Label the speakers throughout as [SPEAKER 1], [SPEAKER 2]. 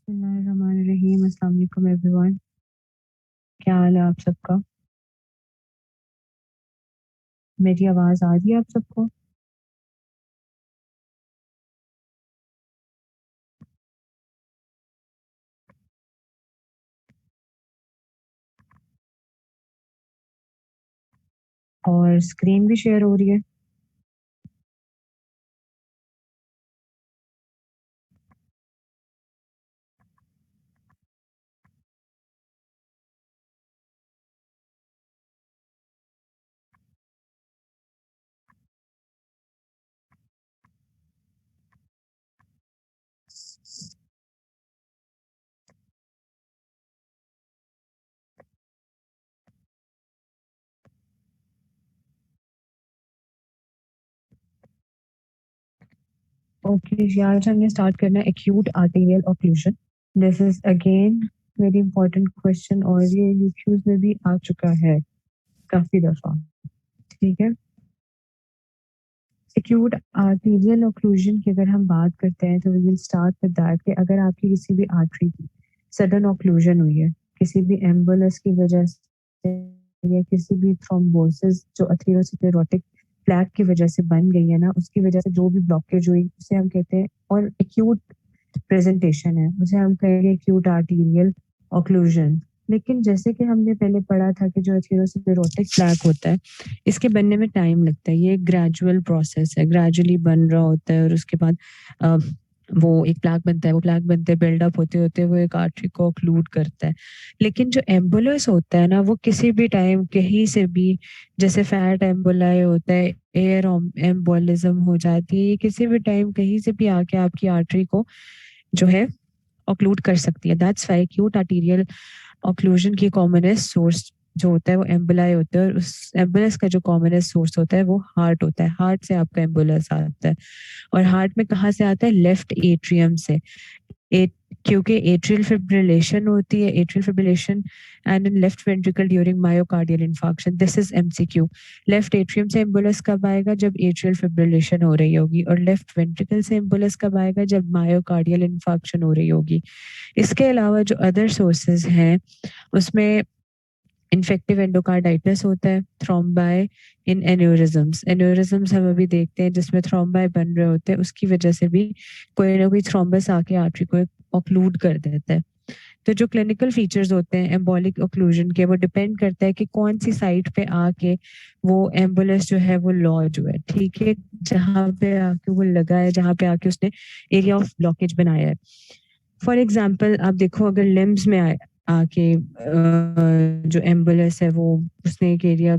[SPEAKER 1] बिस्मिल्लाहिर्रहमानिर्रहीम। अस्सलाम वालेकुम एवरीवन। क्या हाल है आप सबका? मेरी आवाज़ आ रही है आप सबको? और स्क्रीन भी शेयर हो रही है? ओके जी, आज हमने स्टार्ट करना है acute arterial occlusion. This is again very important question और ये यूक्यूज में भी आ चुका है काफी दफा। ठीक है, एक्यूट आर्टेरियल ऑक्लूजन की अगर हम बात करते हैं तो we will start with that कि अगर आपकी किसी भी आर्टरी की सडन ऑक्लूजन हुई है किसी भी एम्बुलस की वजह से या किसी भी थ्रोम्बोसिस जो अथेरोस्क्लेरोटिक प्लेक की वजह से बन गई है ना, उसकी वजह से जो भी ब्लॉकेज हुई उसे हम कहते हैं, और एक्यूट प्रेजेंटेशन है उसे हम कहेंगे एक्यूट आर्टीरियल ऑक्लूजन। लेकिन जैसे कि हमने पहले पढ़ा था कि जो एथेरोस्क्लेरोटिक प्लेक होता है इसके बनने में टाइम लगता है, ये ग्रेजुअल प्रोसेस है, ग्रेजुअली बन रहा होता है और उसके बाद अ, वो एक प्लाक बनता है, वो प्लाक बनते बिल्डअप होते होते वो एक आर्टरी को ऑक्लूड करता है। लेकिन जो एम्बुलस होता है ना, वो किसी भी टाइम कहीं से भी, जैसे फैट एम्बुलाई होता है, एयर एम्बोलिज्म हो जाती है, ये किसी भी टाइम कहीं से भी आके आपकी आर्टरी को जो है ऑक्लूड कर सकती है। That's why acute arterial occlusion की कॉमनेस्ट सोर्स जो होता है वो एम्बुलाई होता है, और उस एम्बुलस का जो कॉमनेस्ट सोर्स होता है वो हार्ट होता है। हार्ट से आपका एम्बुलस आता है, और हार्ट में कहाँ से आता है? लेफ्ट एट्रियम से। ए, क्योंकि एट्रियल फिब्रिलेशन होती है, atrial fibrillation and in left ventricle during myocardial infarction. This is MCQ. Left atrium से एम्बुलस कब आएगा? जब एट्रियल फिब्रिलेशन हो रही होगी। और लेफ्ट वेंट्रिकल से एम्बुलस कब आएगा? जब मायोकार्डियल इन्फार्क्शन हो रही होगी। इसके अलावा जो अदर सोर्सेज हैं उसमें इन्फेक्टिव एंडोकार्डाइटिस होता है, थ्रोम्बाई इन एन्यूरिज्म्स। एन्यूरिज्म्स हम अभी देखते हैं जिसमें थ्रोम्बाई बन रहे होते हैं, उसकी वजह से भी कोई ना कोई थ्रोम्बस आके आर्टरी को ऑक्लूड कर देता है। तो जो क्लिनिकल फीचर्स होते हैं एम्बोलिक ऑक्लूजन के, वो डिपेंड करता है कि कौन सी साइट पे आके वो एम्बुलस जो है वो लॉज हुआ है। ठीक है, जहाँ पे आके वो लगा है, जहाँ पे आके उसने एरिया ऑफ ब्लॉकेज बनाया है। फॉर एग्जाम्पल आप देखो, अगर लिम्स में आए आके जो एम्बुलस है वो उसने एक एरिया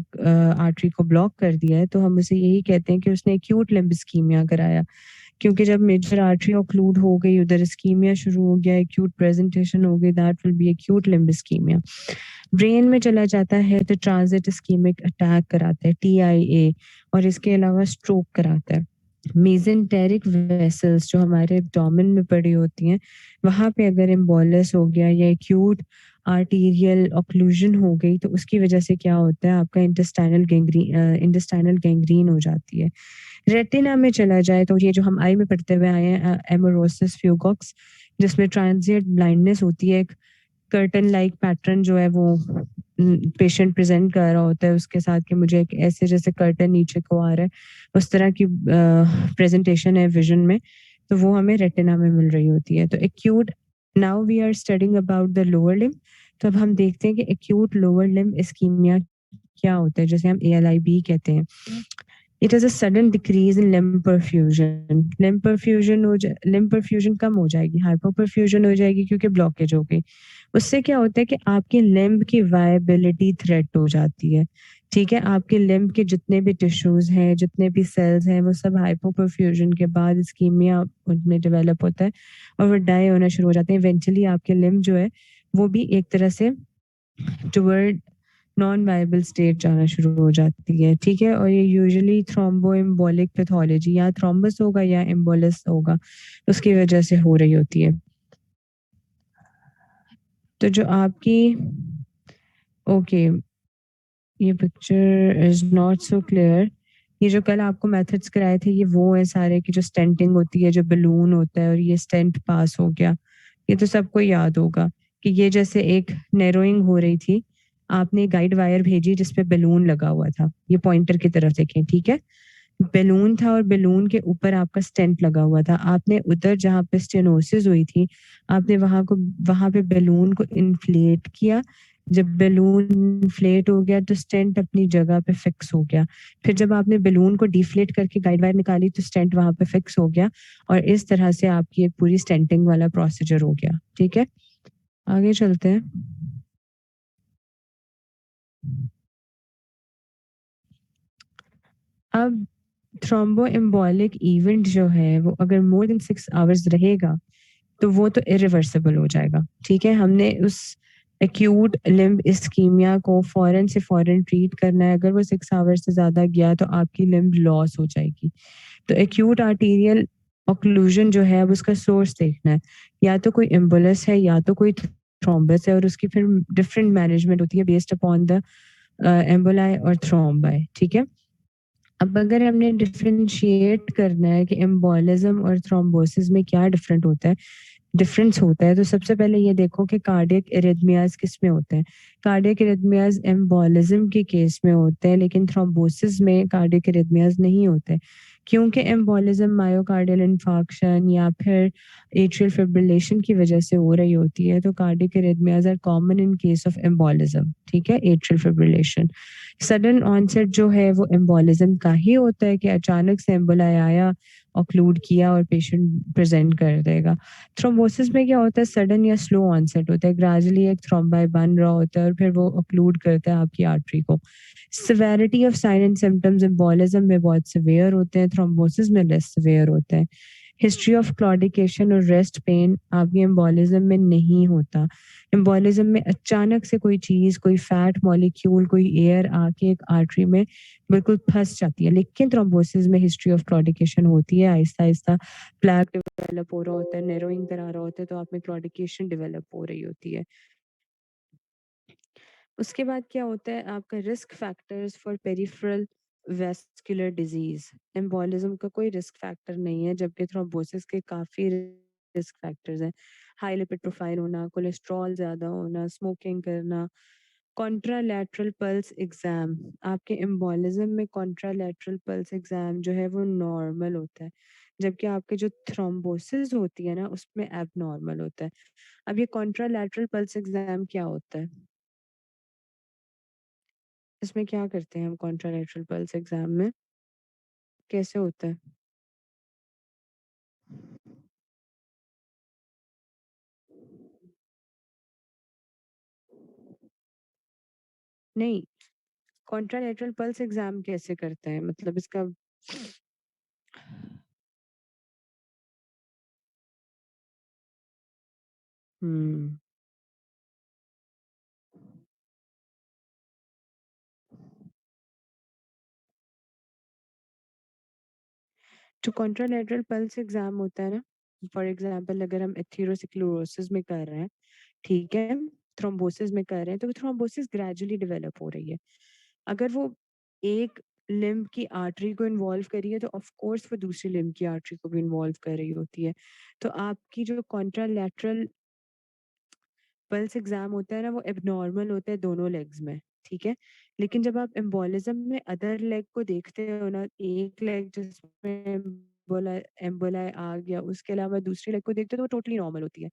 [SPEAKER 1] आर्टरी को ब्लॉक कर दिया है, तो हम उसे यही कहते हैं कि उसने एक्यूट लिम्ब इस्कीमिया कराया। क्योंकि जब मेजर आर्टरी ऑक्लूड हो गई, उधर इस्कीमिया शुरू हो गया, एक्यूट प्रेजेंटेशन हो गई, that will be acute limb ischaemia. Brain में चला जाता है तो ट्रांजिट इस्कीमिक अटैक कराता है, टीआईए, और इसके अलावा स्ट्रोक कराता है। मेसेंटेरिक वेसल्स जो हमारे एब्डोमेन में पड़ी होती हैं, वहां पे अगर एम्बोलस हो गया या एक्यूट आर्टीरियल ऑक्लूजन हो गई तो उसकी वजह से क्या होता है? आपका इंटेस्टाइनल गैंग्रीन हो जाती है। रेटिना में चला जाए तो ये जो हम आई में पढ़ते हुए आए हैं, एमोरोसिस फ्यूगॉक्स, जिसमें ट्रांजिएंट ब्लाइंडनेस होती है, एक कर्टन लाइक पैटर्न जो है वो पेशेंट प्रेजेंट कर रहा होता है उसके साथ कि मुझे एक ऐसे जैसे कर्टन नीचे को आ रहा है, उस तरह की प्रेजेंटेशन है विजन में, तो वो हमें रेटिना में मिल रही होती है। तो acute, now we are studying about the lower limb. तो अब हम देखते हैं कि एक्यूट लोअर लिम्ब इस्कीमिया क्या होता है, जैसे हम ALIB कहते हैं। It is a sudden decrease in limb perfusion. Limb perfusion कम हो जाएगी, हाइपो परफ्यूजन हो जाएगी क्योंकि ब्लॉकेज हो गई। उससे क्या होता है कि आपकी लिम्ब की वायबिलिटी थ्रेट हो जाती है। ठीक है, आपके लिम्ब के जितने भी टिश्यूज हैं, जितने भी सेल्स हैं, वो सब हाइपो परफ्यूजन के बाद इस्कीमिया उनमें डेवलप होता है और वो डाई होना शुरू हो जाते हैं। इवेंचुअली आपके लिम्ब जो है वो भी एक तरह से टुवर्ड नॉन वायबल स्टेट जाना शुरू हो जाती है। ठीक है, और ये यूजुअली थ्रोम्बो एम्बोलिक पैथोलॉजी, या थ्रोम्बस होगा या एम्बोलिस होगा, उसकी वजह से हो रही होती है। तो जो आपकी, ओके, ये picture is not so clear. ये जो कल आपको मेथड्स कराए थे ये वो है सारे की जो स्टेंटिंग होती है, जो बलून होता है और ये स्टेंट पास हो गया, ये तो सबको याद होगा कि ये जैसे एक नैरोइंग हो रही थी, आपने गाइड वायर भेजी जिस पे बैलून लगा हुआ था, ये पॉइंटर की तरफ देखें, ठीक है? बैलून था और बैलून के ऊपर आपका स्टेंट लगा हुआ था। आपने उधर जहाँ पे स्टेनोसिस हुई थी, आपने वहाँ पे बैलून को इन्फ्लेट किया। जब बैलून इन्फ्लेट हो गया तो स्टेंट अपनी जगह पे फिक्स हो गया। फिर जब आपने बैलून को डिफ्लेट करके गाइड वायर निकाली तो स्टेंट वहाँ पे फिक्स हो गया और इस तरह से आपकी एक पूरी स्टेंटिंग वाला प्रोसीजर हो गया। ठीक है, आगे चलते हैं। अब थ्रोम्बो एम्बोलिक इवेंट जो है वो अगर मोर देन 6 आवर्स रहेगा तो वो तो इरिवर्सिबल हो जाएगा। ठीक है, हमने उस एक्यूट लिम्ब इस्कीमिया को फौरन से फौरन ट्रीट करना है। अगर वो 6 आवर्स से ज़्यादा गया तो आपकी लिम्ब लॉस हो जाएगी। तो एक्यूट आर्टीरियल ऑक्लूजन जो है अब उसका सोर्स देखना है, या तो कोई एम्बुलस है या तो कोई थ्रोम्बस है, और उसकी फिर डिफरेंट मैनेजमेंट होती है बेस्ड अपॉन द एम्बोलाई और थ्रोम्बाई। ठीक है, अब अगर हमने डिफरेंशिएट करना है कि एम्बोलिज्म और थ्रोम्बोसिस में क्या डिफरेंस होता है, तो सबसे पहले ये देखो कि कार्डियक इरिथमियाज किस में होते हैं। कार्डियक इरिथमियाज एम्बोलिज्म के केस में होते हैं, लेकिन थ्रोम्बोसिस में कार्डियक इरिथमियाज नहीं होते, क्योंकि एम्बोलिज्म मायोकार्डियल इन्फार्क्शन या फिर एट्रियल फिब्रिलेशन की वजह से हो रही होती है। तो cardiac arrhythmias are common in case of embolism. ठीक है, एट्रियल फिब्रिलेशन सडन ऑनसेट जो है वो एम्बोलिज्म का ही होता है कि अचानक से एम्बोलाई आया, ऑक्लूड किया और पेशेंट प्रेजेंट कर देगा। थ्रोम्बोसिस में क्या होता है, सडन या स्लो ऑनसेट होता है, ग्रेजुअली एक थ्रोम्बाई बन रहा होता है और फिर वो ऑक्लूड करता है आपकी आर्टरी को। Severity of sine and symptoms embolism में बहुत सिवियर होते हैं, थ्रोम्बोसिस में लेस सिवियर होते हैं। हिस्ट्री ऑफ क्लॉडिकेशन और रेस्ट पेन आपकी एम्बोलिज्म में नहीं होता। एम्बोलिज्म में अचानक से कोई चीज, कोई फैट मॉलिक्यूल, कोई एयर आके एक आर्टरी में बिल्कुल फंस जाती है, लेकिन थ्रोम्बोसिस में हिस्ट्री ऑफ क्लॉडिकेशन होती है। आहिस्ता आहिस्ता प्लैक डेवलप हो रहा होता है, नैरोइंग करा रहा होता है, तो आप में क्लॉडिकेशन डेवलप हो रही होती है। उसके बाद क्या होता है, आपका risk factors for peripheral vascular disease. Embolism का कोई रिस्क फैक्टर नहीं है, जबकि थ्रोम्बोसिस के काफी रिस्क फैक्टर्स हैं। हाई लिपिड प्रोफाइल होना, कोलेस्ट्रॉल ज्यादा होना, स्मोकिंग करना। कॉन्ट्रालैटरल पल्स एग्जाम, आपके एम्बोलिज्म में कॉन्ट्रालैटरल पल्स एग्जाम जो है वो नॉर्मल होता है, जबकि आपके जो थ्रोम्बोसिस होती है ना उसमें एबनॉर्मल होता है। अब ये कॉन्ट्रालैटरल पल्स एग्जाम क्या होता है, इसमें क्या करते हैं हम कॉन्ट्रालैटरल पल्स एग्जाम में, कैसे होता है? नहीं, कॉन्ट्रालैटरल पल्स एग्जाम कैसे करते हैं, मतलब इसका। हम्म जो कॉन्ट्रालैटरल पल्स एग्जाम होता है ना, फॉर एग्जांपल अगर हम एथेरोस्क्लेरोसिस में कर रहे हैं, ठीक है, थ्रोम्बोसिस में कर रहे हैं, तो थ्रोम्बोसिस ग्रेजुअली डेवलप हो रही है। अगर वो एक लिम्ब की आर्टरी को इन्वॉल्व करी है तो ऑफ कोर्स वो दूसरी लिम्ब की आर्टरी को भी इन्वॉल्व कर रही होती है। तो आपकी जो कॉन्ट्रालैटरल पल्स एग्जाम होता है ना वो एबनॉर्मल होता है दोनों लेग्स में। ठीक है, लेकिन जब आप एम्बोलिज्म में अदर लेग को देखते हो ना, एक लेग जिसमें एम्बोलाई आ गया, उसके अलावा दूसरी लेग को देखते हो तो वो टोटली नॉर्मल होती है।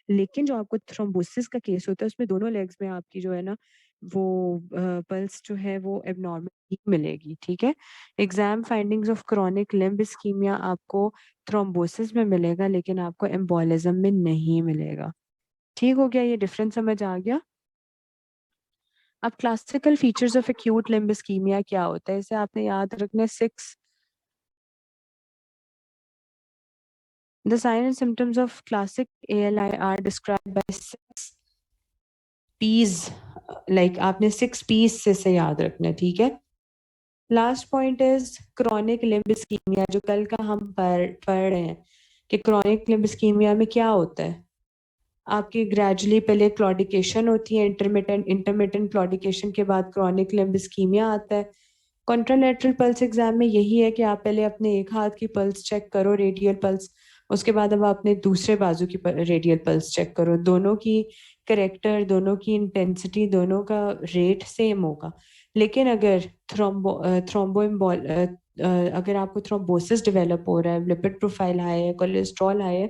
[SPEAKER 1] लेकिन जो आपको थ्रोम्बोसिस का केस होता है उसमें दोनों लेग्स में आपकी जो है ना वो पल्स जो है वो एबनॉर्मल ही मिलेगी। ठीक है, exam findings of chronic limb ischaemia आपको थ्रोम्बोसिस में मिलेगा, लेकिन आपको एम्बोलिज्म में नहीं मिलेगा। ठीक हो गया, ये डिफरेंस समझ आ गया। अब classical features of acute limb ischaemia क्या होता है, इसे आपने याद रखना है। 6 The sign and symptoms of classic ALI are described by 6 P's, like आपने 6 P's से याद रखना है। ठीक है, last point is chronic limb ischaemia, जो कल का हम पढ़ रहे हैं कि क्रॉनिक लिम्ब इस्कीमिया में क्या होता है। आपकी ग्रेजुअली पहले क्लॉडिकेशन होती है, इंटरमिटेंट इंटरमिटेंट क्लॉडिकेशन के बाद क्रॉनिक लिम्ब इस्कीमिया आता है। कॉन्ट्रालैटरल पल्स एग्जाम में यही है कि आप पहले अपने एक हाथ की पल्स चेक करो, रेडियल पल्स, उसके बाद अब आपने दूसरे बाजू की रेडियल पल्स चेक करो, दोनों की करेक्टर, दोनों की इंटेंसिटी, दोनों का रेट सेम होगा। लेकिन अगर थ्रोम्बोएम्बोल अगर आपको थ्रोम्बोसिस डेवलप हो रहा है, लिपिड प्रोफाइल हाई है, कोलेस्ट्रॉल हाई है,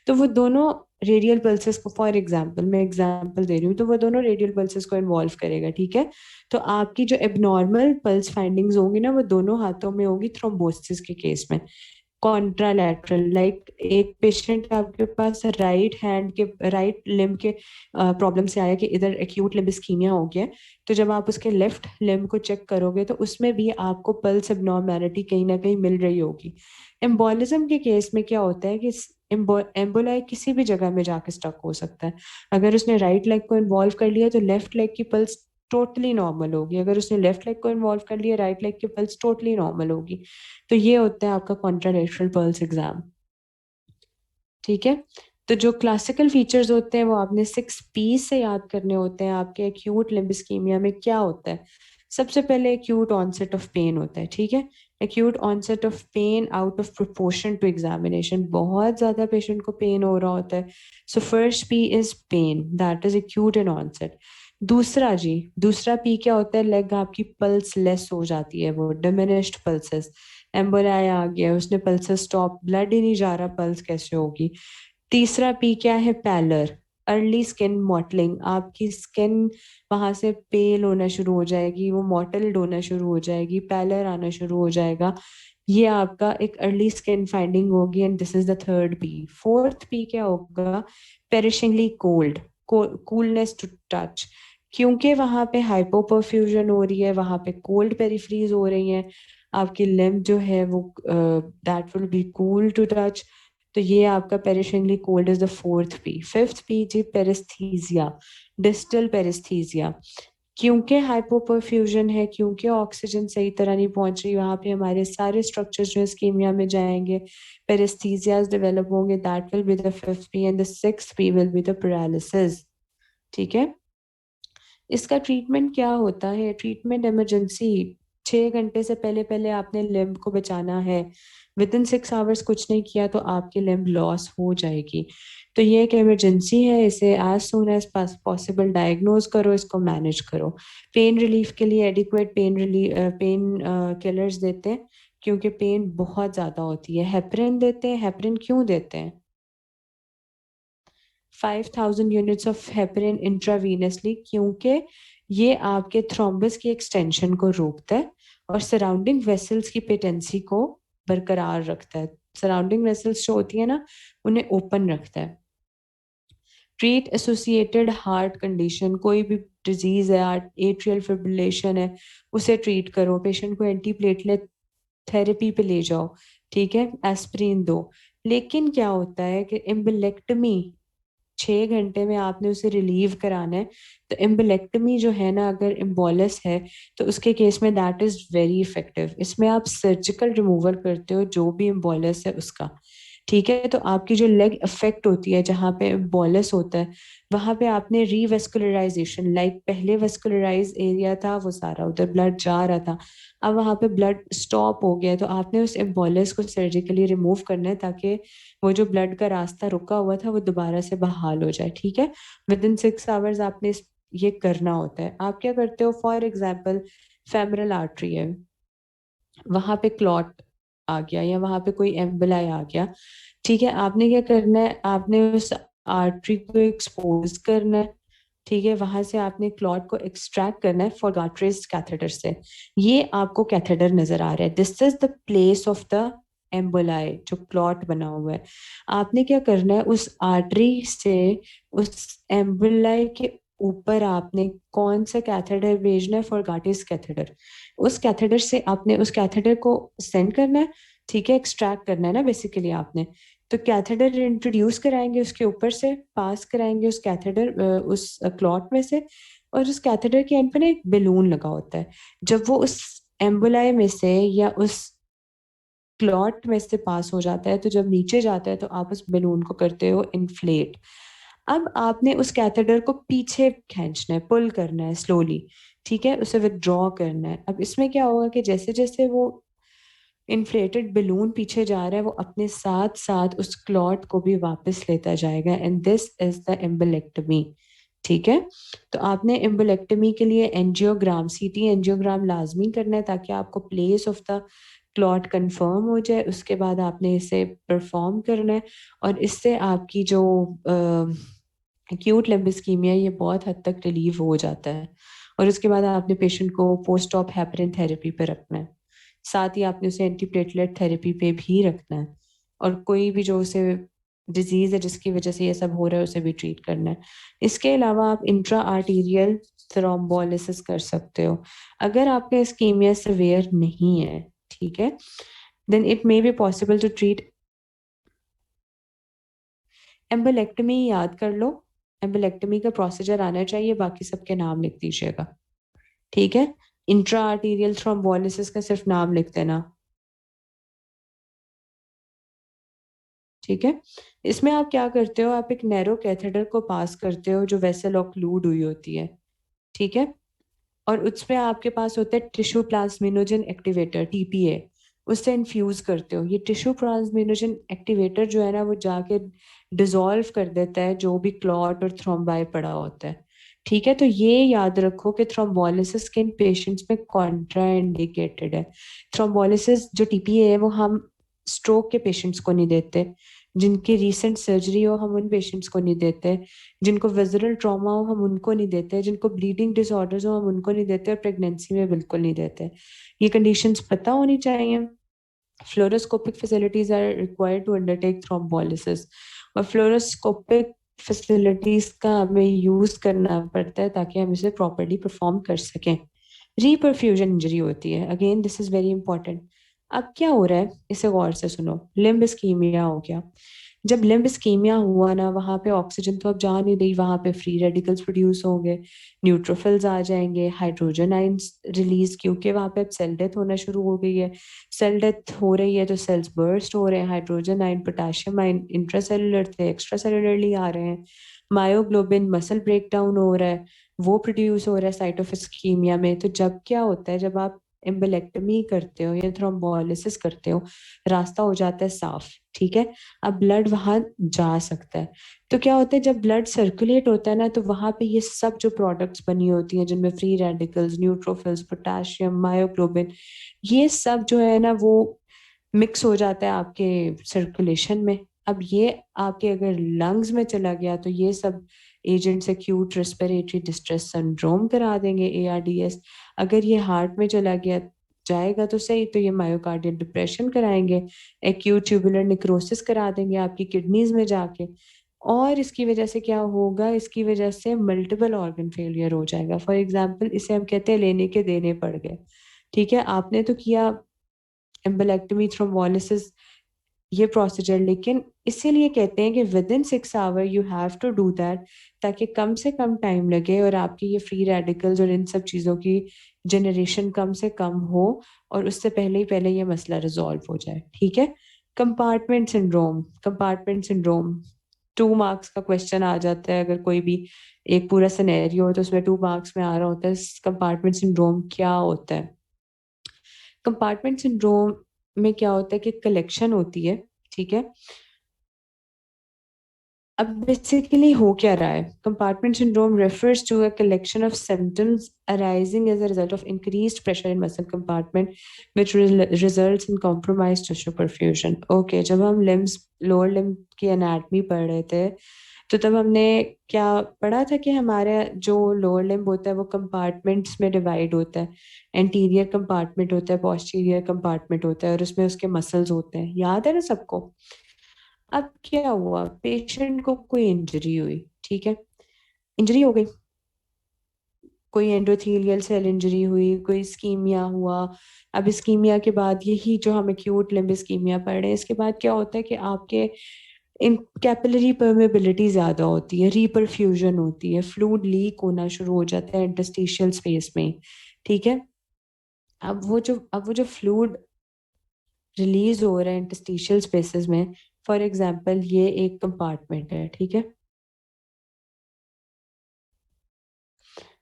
[SPEAKER 1] तो वो दोनों रेडियल पल्सेस को, फॉर एग्जांपल मैं एग्जांपल दे रही हूँ, तो वो दोनों रेडियल पल्सेस को इन्वॉल्व करेगा, ठीक है। तो आपकी जो एबनॉर्मल पल्स फाइंडिंग्स होंगी ना, वो दोनों हाथों में होगी थ्रोम्बोसिस के केस में। कॉन्ट्रालैटरल, लाइक एक पेशेंट आपके पास राइट हैंड के, राइट लिम्ब के प्रॉब्लम से आया कि इधर एक्यूट लिम्ब इस्कीमिया हो गया, तो जब आप उसके लेफ्ट लिम्ब को चेक करोगे तो उसमें भी आपको पल्स एबनॉर्मैलिटी कहीं ना कहीं मिल रही होगी। एम्बोलिज्म के केस में क्या होता है कि एम्बोलाई किसी भी जगह में जाके स्टक हो सकता है। अगर उसने राइट लेग को इन्वॉल्व कर लिया तो लेफ्ट लेग की पल्स टोटली नॉर्मल होगी, अगर उसने लेफ्ट लेग को इन्वॉल्व कर लिया राइट लेग की पल्स टोटली नॉर्मल होगी। तो ये होता है आपका कॉन्ट्रालेटरल पल्स एग्जाम, ठीक है। तो जो क्लासिकल फीचर्स होते हैं वो आपने 6 P से याद करने होते हैं। आपके एक्यूट लिम्ब इस्कीमिया में क्या होता है? सबसे पहले एक्यूट ऑनसेट ऑफ पेन होता है, ठीक है। Acute onset of pain out of proportion to examination, बहुत ज्यादा पेशेंट को पेन हो रहा होता है। So first P is pain, that is acute in onset. दूसरा P क्या होता है? लेग आपकी पल्स लेस हो जाती है, वो डिमिनिश्ड पल्सेस, एम्बोलाई आ गया, उसने पल्सेस स्टॉप, ब्लड ही नहीं जा रहा, पल्स कैसे होगी? तीसरा P क्या है? पैलर, अर्ली स्किन मॉटलिंग, आपकी स्किन वहां से पेल होना शुरू हो जाएगी, वो मॉटल्ड होना शुरू हो जाएगी, पैलर आना शुरू हो जाएगा। ये आपका एक अर्ली स्किन फाइंडिंग होगी, and this is the third P। Fourth P क्या होगा? पेरिशिंगली कोल्ड, कूलनेस टू टच, क्योंकि वहां पे हाइपोपरफ्यूजन हो रही है, वहां पे कोल्ड पेरिफ्रीज हो रही हैं, आपकी लिम्ब जो है वो that will be cool to touch. तो ये आपका perishingly cold is the fourth P। Fifth P जी पेरिस्थीजिया, डिस्टल पेरिस्थीजिया, क्योंकि हाइपोपरफ्यूजन है, क्योंकि ऑक्सीजन सही तरह नहीं पहुंच रही, वहां पे हमारे सारे स्ट्रक्चर्स जो इस्कीमिया में जाएंगे, पेरिस्थीजियाज डेवलप होंगे, that will be the fifth P, and the sixth P will be the paralysis, ठीक है। इसका ट्रीटमेंट क्या होता है? ट्रीटमेंट इमरजेंसी, 6 घंटे से पहले पहले आपने लिम्ब को बचाना है। विद इन 6 आवर्स कुछ नहीं किया तो आपकी लिम्ब लॉस हो जाएगी। तो ये एक इमरजेंसी है, इसे as soon as possible diagnose करो, इसको मैनेज करो। पेन रिलीफ के लिए एडिक्वेट पेन किलर्स देते हैं, क्योंकि पेन बहुत ज्यादा होती है। हेपरिन देते हैं। हेपरिन क्यों देते हैं? 5,000 यूनिट्स ऑफ हेपरिन इंट्रावीनसली, क्योंकि ये आपके थ्रोम्बस की एक्सटेंशन को रोकता है और सराउंडिंग वेसल्स की पेटेंसी को बरकरार रखता है। सराउंडिंग वेसल्स जो होती है ना, उन्हें ओपन रखता है। ट्रीट एसोसिएटेड हार्ट कंडीशन, कोई भी डिजीज है, एट्रियल फिब्रिलेशन है, उसे ट्रीट करो। पेशेंट को एंटीप्लेटलेट थेरेपी पे ले जाओ, ठीक है, एस्प्रिन दो। लेकिन क्या होता है कि एम्बुलेक्टमी, 6 घंटे में आपने उसे रिलीव कराना है। तो एम्बुलेक्टमी जो है ना, अगर एम्बोलस है तो उसके केस में दैट इज वेरी इफेक्टिव। इसमें आप सर्जिकल रिमूवल करते हो जो भी एम्बोलस है उसका, ठीक है। तो आपकी जो लेग अफेक्ट होती है, जहाँ पे एम्बोलस होता है, वहां पे आपने रीवेस्कुलराइजेशन, लाइक पहले वेस्कुलराइज एरिया था वो सारा, उधर ब्लड जा रहा था, अब वहां पे ब्लड स्टॉप हो गया, तो आपने उस एम्बोलस को सर्जिकली रिमूव करना है, ताकि वो जो ब्लड का रास्ता रुका हुआ था वो दोबारा से बहाल हो जाए, ठीक है। विद इन 6 आवर्स आपने ये करना होता है। आप क्या करते हो? फॉर एग्जाम्पल फेमरल आर्टरी है, वहां पे क्लॉट आ गया या वहां पे कोई एम्बोलाई आ गया, ठीक है। आपने क्या करना है? आपने उस आर्टरी को एक्सपोज करना है, ठीक है। वहां से आपने क्लॉट को एक्सट्रैक्ट करना है फोरगाट्रेस कैथेटर से। ये आपको कैथेटर नजर आ रहा है, this is the place of the emboli, जो क्लॉट बना हुआ है। आपने क्या करना है? उस आर्टरी से उस एम्बोलाई के ऊपर आपने कौन सा कैथेटर भेजना है? फोरगाटिस कैथेटर। उस कैथेटर से आपने उस कैथेटर को सेंड करना है, ठीक है, एक्सट्रैक्ट करना है ना बेसिकली आपने। तो कैथेटर इंट्रोड्यूस कराएंगे उसके ऊपर से, पास कराएंगे उस कैथेटर उस क्लॉट में से, और उस कैथेटर के एंड पे ना एक बेलून लगा होता है। जब वो उस एम्बुलाय में से या उस क्लॉट में से पास हो जाता है, तो जब नीचे जाता है तो आप उस बेलून को करते हो इन्फ्लेट। अब आपने उस कैथेटर को पीछे खींचना है, पुल करना है स्लोली, ठीक है, उसे विदड्रॉ करना है। अब इसमें क्या होगा कि जैसे जैसे वो इन्फ्लेटेड बलून पीछे जा रहा है, वो अपने साथ साथ उस क्लॉट को भी वापस लेता जाएगा, and this is the embolectomy. ठीक है, तो आपने एम्बोलेक्टमी के लिए एंजियोग्राम, सीटी एंजियोग्राम लाजमी करना है ताकि आपको place of the clot confirm हो जाए। उसके बाद आपने इसे परफॉर्म करना है, और इससे आपकी जो एक्यूट लिम्फोडेमा ये बहुत हद तक रिलीव हो जाता है। और उसके बाद आपने पेशेंट को पोस्ट ऑप हेपरिन थेरेपी पे रखना है, साथ ही आपने उसे एंटीप्लेटलेट थेरेपी पे भी रखना है, और कोई भी जो उसे डिजीज है जिसकी वजह से ये सब हो रहा है उसे भी ट्रीट करना है। इसके अलावा आप इंट्रा आर्टीरियल थ्रोम्बोलिसिस कर सकते हो। अगर आपका इस्कीमिया सिवियर नहीं है, ठीक है, then it may be possible to treat embolectomy. याद कर लो, एम्बोलेक्टमी का प्रोसीजर आना चाहिए, बाकी सबके नाम लिख दीजिएगा। ठीक है, इंट्रा आर्टीरियल थ्रोम्बोलिसिस का सिर्फ नाम लिख देना। ठीक है, इसमें आप क्या करते हो, आप एक नैरो कैथेटर को पास करते हो जो वेसल ऑक्लूड हुई होती है। ठीक है, और उसमें आपके पास होता है टिश्यू प्लाज्मिनोजन एक्टिवेटर, टीपीए। उससे इन्फ्यूज करते हो। ये टिश्यू प्लाज्मिनोजन एक्टिवेटर जो है ना, वो जाके डिसॉल्व कर देता है जो भी क्लॉट और थ्रोम्बाई पड़ा होता है। ठीक है, तो ये याद रखो कि थ्रोम्बोलिसिस किन पेशेंट्स में कॉन्ट्राइंडिकेटेड है। थ्रोम्बोलिसिस जो टीपीए है वो हम स्ट्रोक के पेशेंट्स को नहीं देते, जिनकी रीसेंट सर्जरी हो हम उन पेशेंट्स को नहीं देते, जिनको विजरल ट्रॉमा हो हम उनको नहीं देते, जिनको ब्लीडिंग डिसऑर्डर्स हो हम उनको नहीं देते, और प्रेगनेंसी में बिल्कुल नहीं देते। ये कंडीशंस पता होनी चाहिए। Fluoroscopic facilities are required to undertake thrombolysis, और फ्लोरोस्कोपिक फैसिलिटीज का हमें यूज करना पड़ता है ताकि हम इसे प्रॉपरली परफॉर्म कर सकें। रीपरफ्यूजन इंजरी होती है, again this is very important. अब क्या हो रहा है इसे गौर से सुनो, लिम्ब इस्कीमिया हो गया। जब लिम्ब इस्कीमिया हुआ ना, वहां पे ऑक्सीजन तो अब जा नहीं रही, वहां पे फ्री रेडिकल्स प्रोड्यूस होंगे, न्यूट्रोफिल्स आ जाएंगे, हाइड्रोजन आइंस रिलीज, क्योंकि वहां पे अब सेल डेथ होना शुरू हो गई है। सेल डेथ हो रही है तो सेल्स बर्स्ट हो रहे हैं, हाइड्रोजन आइन पोटेशियम आइन इंट्रासेलुलर थे एक्स्ट्रा सेलुलरली आ रहे हैं, मायोग्लोबिन मसल ब्रेक डाउन हो रहा है, वो प्रोड्यूस हो रहा है साइट ऑफ इस्कीमिया में। तो जब क्या होता है, जब आप एम्बोलेक्टमी करते हो या थ्रोम्बोलिसिस करते हो, रास्ता हो जाता है साफ। ठीक है, अब ब्लड वहां जा सकता है। तो क्या होता है, जब ब्लड सर्कुलेट होता है ना, तो वहां पे ये सब जो प्रोडक्ट्स बनी होती हैं जिनमें free radicals, neutrophils, potassium, myoglobin, ये सब जो है ना वो मिक्स हो जाता है आपके सर्कुलेशन में। अब ये आपके अगर लंग्स में चला गया तो ये सब agents acute respiratory distress syndrome करा देंगे, एआरडीएस। अगर ये हार्ट में चला गया जाएगा तो सही, तो ये मायोकार्डियल डिप्रेशन कराएंगे, एक्यूट ट्यूबुलर निक्रोसिस करा देंगे आपकी किडनीज में जाके। और इसकी वजह से क्या होगा, इसकी वजह से मल्टीपल ऑर्गन फेलियर हो जाएगा। फॉर एग्जाम्पल, इसे हम कहते हैं लेने के देने पड़ गए। ठीक है, आपने तो किया एम्बोलेक्टमी थ्रोम्बोलिसिस ये प्रोसीजर, लेकिन इसीलिए कहते हैं कि within 6 hour you have to do that, ताकि कम से कम टाइम लगे और आपकी ये फ्री रेडिकल्स और इन सब चीज़ों की जनरेशन कम से कम हो, और उससे पहले ही पहले ये मसला रिजॉल्व हो जाए। ठीक है, compartment syndrome, compartment syndrome 2 marks का क्वेश्चन आ जाता है। अगर कोई भी एक पूरा सिनेरियो हो तो उसमें 2 मार्क्स में आ रहा होता है कंपार्टमेंट सिंड्रोम क्या होता है। कंपार्टमेंट सिंड्रोम में क्या होता है कि कलेक्शन होती है। ठीक है, अब बेसिकली हो क्या रहा है, compartment syndrome refers to a collection of symptoms arising as a result of increased pressure in muscle compartment which results in compromised tissue perfusion. Okay, जब हम लिम्स, लोअर लिम्ब की एनाटमी पढ़ रहे थे, तो तब हमने क्या पढ़ा था कि हमारा जो लोअर लिम्ब होता है वो कंपार्टमेंट्स में डिवाइड होता है। एंटीरियर कंपार्टमेंट होता है, पोस्टीरियर कंपार्टमेंट होता है, और उसमें उसके मसल्स होते हैं, याद है ना सबको। अब क्या हुआ, पेशेंट को कोई इंजरी हुई। ठीक है, इंजरी हो गई, कोई एंडोथेलियल सेल इंजरी हुई, कोई स्कीमिया हुआ। अब स्कीमिया के बाद यही जो हम एक्यूट लिम्ब स्कीमिया पढ़ रहे हैं, इसके बाद क्या होता है कि आपके इन कैपिलरी परमेबिलिटी ज्यादा होती है, रीपरफ्यूजन होती है, फ्लूइड लीक होना शुरू हो जाता है इंटरस्टिशियल स्पेस में। ठीक है, अब वो जो फ्लूइड रिलीज हो रहा है इंटरस्टिशियल स्पेसेस में, फॉर एग्जांपल ये एक कंपार्टमेंट है। ठीक है,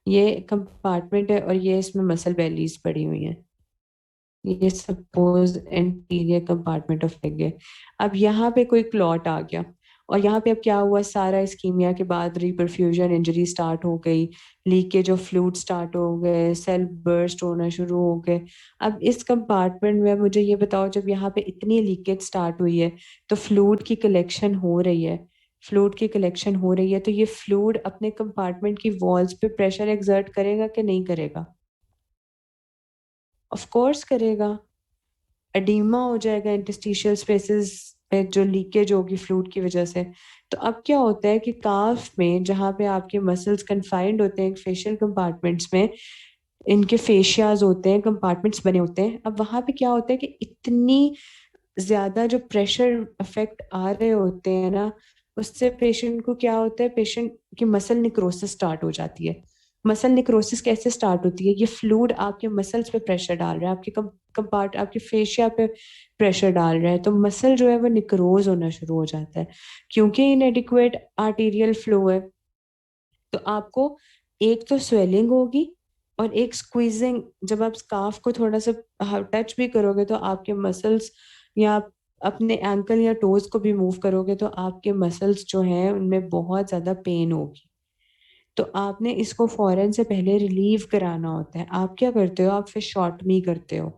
[SPEAKER 1] ये कंपार्टमेंट है और ये इसमें मसल बेलीज पड़ी हुई हैं। ये suppose anterior compartment of leg है। अब यहाँ पे कोई क्लॉट आ गया और यहाँ पे अब क्या हुआ, सारा इस्कीमिया के बाद रिपरफ्यूजन इंजरी स्टार्ट हो गई, लीकेज ऑफ फ्लूइड स्टार्ट हो गए, सेल बर्स्ट होना शुरू हो गए। अब इस कंपार्टमेंट में मुझे ये बताओ, जब यहाँ पे इतनी लीकेज स्टार्ट हुई है तो फ्लूइड की कलेक्शन हो रही है, फ्लूइड की कलेक्शन हो रही है, तो ये फ्लूइड अपने कंपार्टमेंट की वॉल्स पे प्रेशर एक्सर्ट करेगा कि नहीं करेगा? ऑफ कोर्स करेगा। एडीमा हो जाएगा इंटरस्टिशियल स्पेसेस में जो लीकेज होगी फ्लूइड की वजह से। तो अब क्या होता है कि काफ में जहाँ पे आपके मसल्स कन्फाइंड होते हैं फेशियल कंपार्टमेंट्स में, इनके फेशियाज होते हैं, कंपार्टमेंट्स बने होते हैं, अब वहां पे क्या होता है कि इतनी ज्यादा जो प्रेशर इफेक्ट आ रहे होते हैं ना, उससे पेशेंट को क्या होता है, पेशेंट की मसल निक्रोसिस स्टार्ट हो जाती है। मसल निक्रोसिस कैसे स्टार्ट होती है? ये फ्लूइड आपके मसल्स पे प्रेशर डाल रहा है, आपके कंपार्ट आपके फेशिया पे प्रेशर डाल रहा है, तो मसल जो है वो निक्रोज होना शुरू हो जाता है। क्योंकि इनएडिक्वेट आर्टेरियल फ्लो है, तो आपको एक तो स्वेलिंग होगी और एक स्क्वीजिंग। जब आप स्कार्फ को थोड़ा सा टच भी करोगे तो आपके मसल्स, या आप अपने एंकल या टोज को भी मूव करोगे तो आपके मसल्स जो हैं उनमें बहुत ज्यादा पेन होगी। तो आपने इसको फौरन से पहले रिलीव कराना होता है। आप क्या करते हो? आप फेशियोटमी करते हो।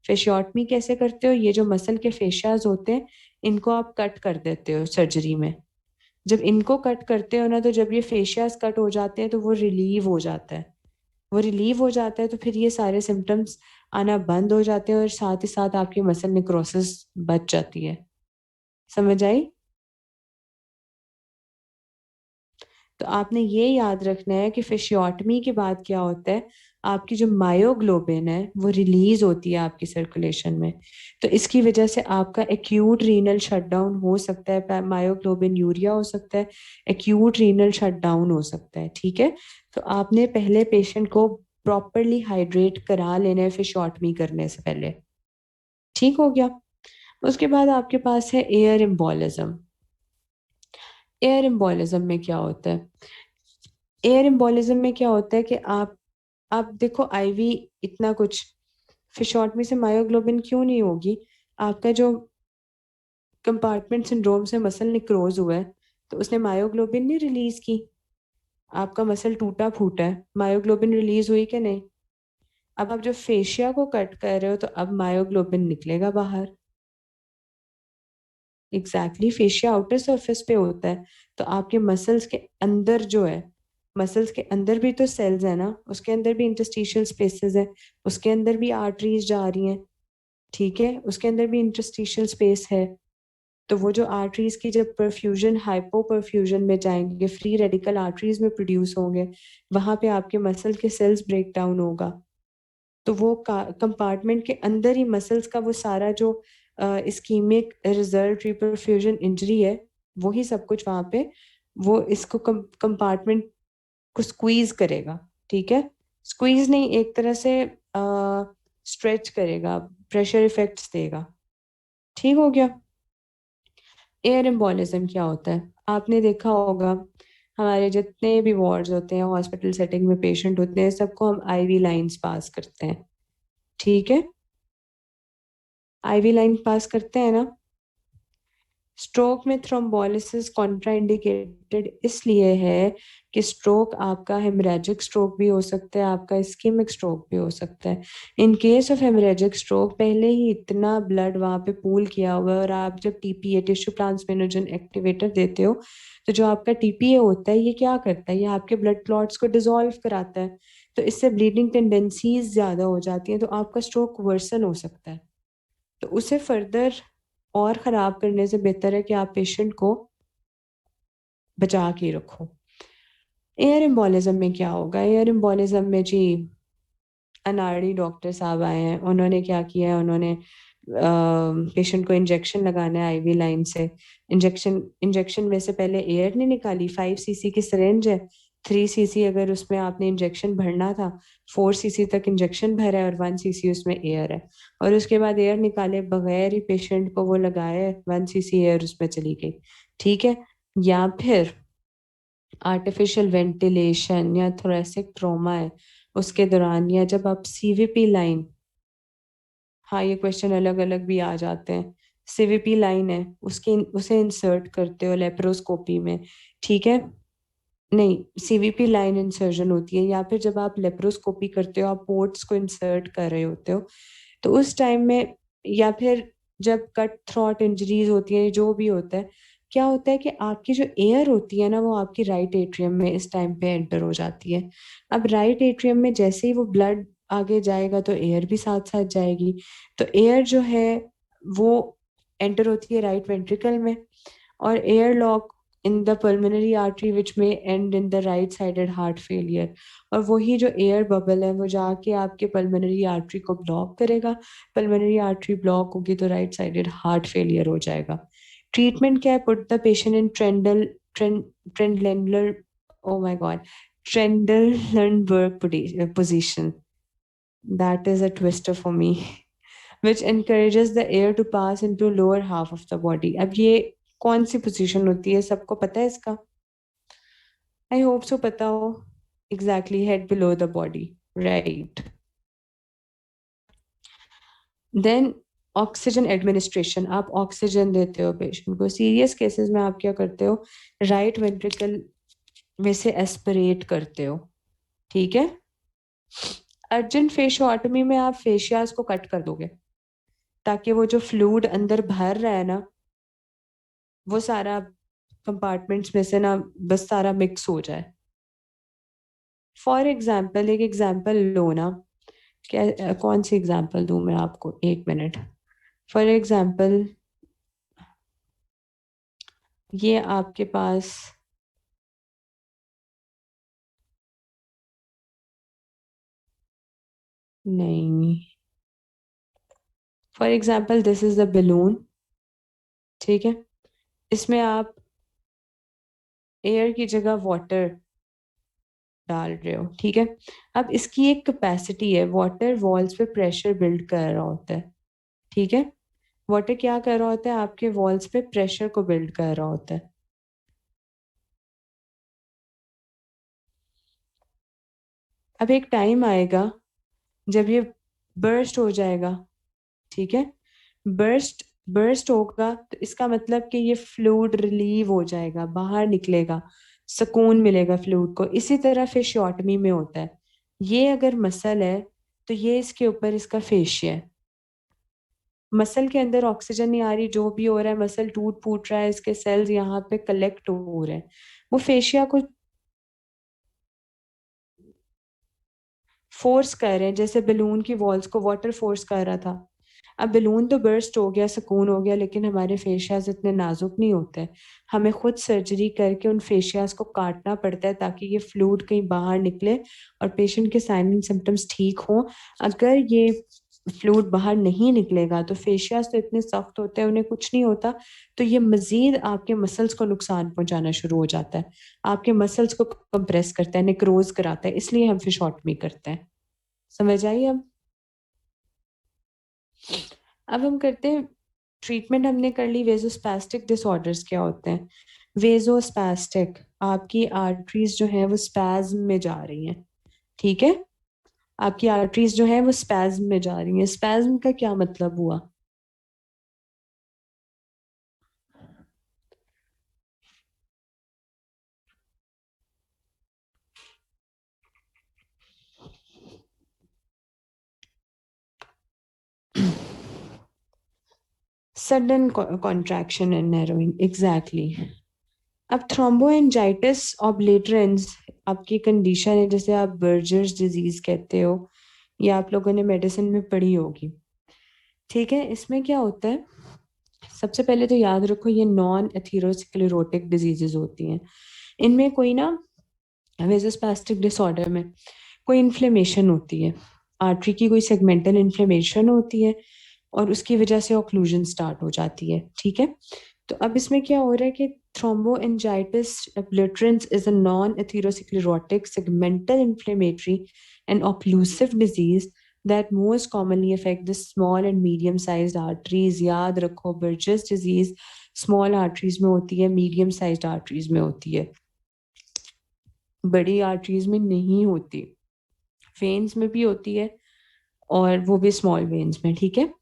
[SPEAKER 1] फेशियोटमी कैसे करते हो? ये जो मसल के फेशियाज होते हैं इनको आप कट कर देते हो सर्जरी में। जब इनको कट करते हो ना, तो जब ये फेशियाज कट हो जाते हैं तो वो रिलीव हो जाता है। वो रिलीव हो जाता है तो फिर ये सारे सिम्टम्स आना बंद हो जाते हैं और साथ ही साथ आपकी मसल निक्रोसिस बच जाती है। समझ आई? तो आपने ये याद रखना है कि फेशियोटमी के बाद क्या होता है, आपकी जो मायोग्लोबिन है वो रिलीज होती है आपकी सर्कुलेशन में। तो इसकी वजह से आपका एक्यूट रीनल शटडाउन हो सकता है, मायोग्लोबिन यूरिया हो सकता है, एक्यूट रीनल शटडाउन हो सकता है। ठीक है? तो आपने पहले पेशेंट को प्रॉपरली हाइड्रेट करा लेना है फेशियोटमी करने से पहले। ठीक हो गया? उसके बाद आपके पास है एयर एम्बोलिज्म। एयर एम्बोलिज्म में क्या होता है? एयर एम्बोलिज्म में क्या होता है कि आप देखो, आईवी इतना कुछ, फिशॉटमी से मायोग्लोबिन क्यों नहीं होगी? आपका जो कंपार्टमेंट सिंड्रोम से मसल निक्रोज हुआ है तो उसने मायोग्लोबिन नहीं रिलीज की। आपका मसल टूटा फूटा है, मायोग्लोबिन रिलीज हुई कि नहीं? अब आप जो फेशिया को कट कर रहे हो तो अब मायोग्लोबिन निकलेगा बाहर। एग्जैक्टली, फेशिया आउटर सरफेस पे होता है। तो आपके मसल्स के अंदर जो है, मसल्स के अंदर भी तो सेल्स है ना, उसके अंदर भी इंटरस्टिशियल स्पेसेस है, उसके अंदर भी आर्टरीज जा रही हैं। ठीक है? उसके अंदर भी इंटरस्टिशियल स्पेस है। तो वो जो आर्टरीज की जब परफ्यूजन हाइपो परफ्यूजन में जाएंगे, फ्री रेडिकल आर्टरीज में प्रोड्यूस होंगे, वहां पे आपके मसल के सेल्स ब्रेक डाउन होगा। तो वो कंपार्टमेंट के अंदर ही मसल्स का वो सारा जो इस्कीमिक रिजल्ट रिपरफ्यूजन इंजरी है, वही सब कुछ वहां पे, वो इसको कंपार्टमेंट को स्क्वीज करेगा। ठीक है? स्क्वीज नहीं, एक तरह से स्ट्रेच करेगा, प्रेशर इफेक्ट्स देगा। ठीक हो गया? एयर एम्बोलिज्म क्या होता है? आपने देखा होगा, हमारे जितने भी वार्ड्स होते हैं, हॉस्पिटल सेटिंग में पेशेंट होते हैं, सबको हम आईवी लाइंस पास करते हैं। ठीक है? आईवी लाइन पास करते हैं ना। स्ट्रोक में थ्रोम्बोलिसिस कॉन्ट्राइंडिकेटेड इसलिए है कि स्ट्रोक आपका हेमरेजिक स्ट्रोक भी हो सकता है, आपका इस्कीमिक स्ट्रोक भी हो सकता है। इन केस ऑफ हेमरेजिक स्ट्रोक पहले ही इतना ब्लड वहां पे पूल किया हुआ है, और आप जब टीपीए टिश्यू प्लाज्मिनोजन एक्टिवेटर देते हो तो जो आपका टीपीए होता है ये क्या करता है, ये आपके ब्लड क्लॉट्स को डिसॉल्व कराता है। तो इससे ब्लीडिंग टेंडेंसीज ज्यादा हो जाती हैं, तो आपका स्ट्रोक वर्सन हो सकता है। तो उसे फर्दर और खराब करने से बेहतर है कि आप पेशेंट को बचा के रखो। एयर एम्बोलिज्म में क्या होगा? एयर एम्बोलिज्म में जी, अनाड़ी डॉक्टर साहब आए हैं, उन्होंने क्या किया है, उन्होंने पेशेंट को इंजेक्शन लगाना है आईवी लाइन से। इंजेक्शन इंजेक्शन में से पहले एयर नहीं निकाली, 5 सीसी की सिरेंज है, 3 सीसी अगर उसमें आपने इंजेक्शन भरना था, 4 सीसी तक इंजेक्शन भरा है और 1 सीसी उसमें एयर है। और उसके बाद एयर निकाले बगैर ही पेशेंट को वो लगाए, 1 सीसी एयर उसमें चली गई। ठीक है? या फिर आर्टिफिशियल वेंटिलेशन या थोरेसिक ट्रोमा है उसके दौरान, या जब आप सीवीपी लाइन
[SPEAKER 2] हाँ, ये क्वेश्चन अलग अलग भी आ जाते हैं। सीवीपी लाइन है, उसे इंसर्ट करते हो लेप्रोस्कोपी में, ठीक है। नहीं, सीवीपी लाइन इंसर्जन होती है, या फिर जब आप लेप्रोस्कोपी करते हो, आप पोर्ट्स को इंसर्ट कर रहे होते हो, तो उस टाइम में, या फिर जब कट थ्रॉट इंजरीज होती है, जो भी होता है, क्या होता है कि आपकी जो एयर होती है ना, वो आपकी राइट एट्रियम में इस टाइम पे एंटर हो जाती है। अब राइट एट्रियम में जैसे ही वो ब्लड आगे जाएगा तो एयर भी साथ साथ जाएगी। तो एयर जो है वो एंटर होती है राइट वेंट्रिकल में, और air lock in the pulmonary artery which may end in the right sided heart failure। और वही जो एयर बबल है वो जाके आपके पल्मोनरी आर्टरी को ब्लॉक करेगा। पल्मोनरी आर्टरी ब्लॉक होगी तो राइट साइडेड हार्ट फेलियर हो जाएगा। ट्रीटमेंट क्या है? Put the patient in Trendelenburg, oh my God, Trendelenburg position। That is a twister for me, which encourages the air to pass into lower half of the body। अब ये कौन सी position होती है, सबको पता है इसका? आई होप सो पता हो। Exactly, head below the body, right. Then oxygen administration, आप ऑक्सीजन देते हो पेशेंट को। सीरियस केसेस में आप क्या करते हो? राइट वेंट्रिकल में से एस्पिरेट करते हो, ठीक है। अर्जेंट फेशियोटॉमी में आप फेशियास को कट कर दोगे, ताकि वो जो फ्लूइड अंदर भर रहा है ना, वो सारा कंपार्टमेंट्स में से ना बस सारा मिक्स हो जाए। फॉर एग्जाम्पल, एक एग्जाम्पल लो ना, क्या कौन सी एग्जाम्पल दूं मैं आपको, एक मिनट। फॉर एग्जाम्पल, ये आपके पास, नहीं, for example this is the balloon, ठीक है। इसमें आप एयर की जगह वाटर डाल रहे हो, ठीक है। अब इसकी एक कैपेसिटी है, वाटर वॉल्स पे प्रेशर बिल्ड कर रहा होता है, ठीक है। वाटर क्या कर रहा होता है? आपके वॉल्स पे प्रेशर को बिल्ड कर रहा होता है। अब एक टाइम आएगा जब ये बर्स्ट हो जाएगा, ठीक है। बर्स्ट बर्स्ट होगा तो इसका मतलब कि ये फ्लूइड रिलीव हो जाएगा, बाहर निकलेगा, सुकून मिलेगा फ्लूइड को। इसी तरह फेशियोटमी में होता है। ये अगर मसल है तो ये इसके ऊपर इसका फेशिया है। मसल के अंदर ऑक्सीजन नहीं आ रही, जो भी हो रहा है, मसल टूट फूट रहा है, इसके सेल्स यहाँ पे कलेक्ट हो रहे हैं, वो फेशिया को फोर्स कर रहे हैं, जैसे बलून की वॉल्स को वाटर फोर्स कर रहा था। अब बलून तो बर्स्ट हो गया, सुकून हो गया, लेकिन हमारे फेशियाज इतने नाजुक नहीं होते। हमें खुद सर्जरी करके उन फेशियाज को काटना पड़ता है ताकि ये फ्लूइड कहीं बाहर निकले और पेशेंट के साइन एंड सिम्टम्स ठीक हों। अगर ये फ्लूइड बाहर नहीं निकलेगा तो फेशियाज तो इतने सख्त होते हैं, उन्हें कुछ नहीं होता, तो ये मजीद आपके मसल्स को नुकसान पहुंचाना शुरू हो जाता है, आपके मसल्स को कंप्रेस करता है, नेक्रोज कराता है, इसलिए हम फिशॉटमी करते हैं। समझ आई अब हम करते हैं ट्रीटमेंट। हमने कर ली। वेजोस्पैस्टिक डिसऑर्डर्स क्या होते हैं? वेजोस्पैस्टिक, आपकी आर्टरीज जो है वो स्पैज्म में जा रही हैं, ठीक है। आपकी आर्टरीज जो है वो स्पैज्म में जा रही हैं। स्पैज्म का क्या मतलब हुआ? Sudden contraction and narrowing, exactly. अब थ्रोम्बोएंजाइटिस ऑब्लेटरेंस आपकी कंडीशन है, जैसे आप बर्जर्स डिजीज कहते हो, या आप लोगों ने मेडिसिन में पढ़ी होगी, ठीक है। इसमें क्या होता है? सबसे पहले तो याद रखो, ये नॉन एथेरोस्क्लेरोटिक डिजीजेस होती हैं। इनमें कोई ना, वेजोस्पैस्टिक डिसऑर्डर में कोई इन्फ्लेमेशन होती है, आर्टरी की कोई सेगमेंटल इन्फ्लेमेशन होती है, और उसकी वजह से ऑक्लूजन स्टार्ट हो जाती है, ठीक है। तो अब इसमें क्या हो रहा है कि thromboangiitis obliterans is a non-atherosclerotic segmental inflammatory and occlusive disease that most commonly affect the small and medium-sized arteries। याद रखो, बर्जर्स डिजीज स्मॉल आर्टरीज में होती है, मीडियम साइज्ड आर्टरीज में होती है, बड़ी आर्टरीज में नहीं होती। वेन्स में भी होती है, और वो भी स्मॉल वेन्स में, ठीक है।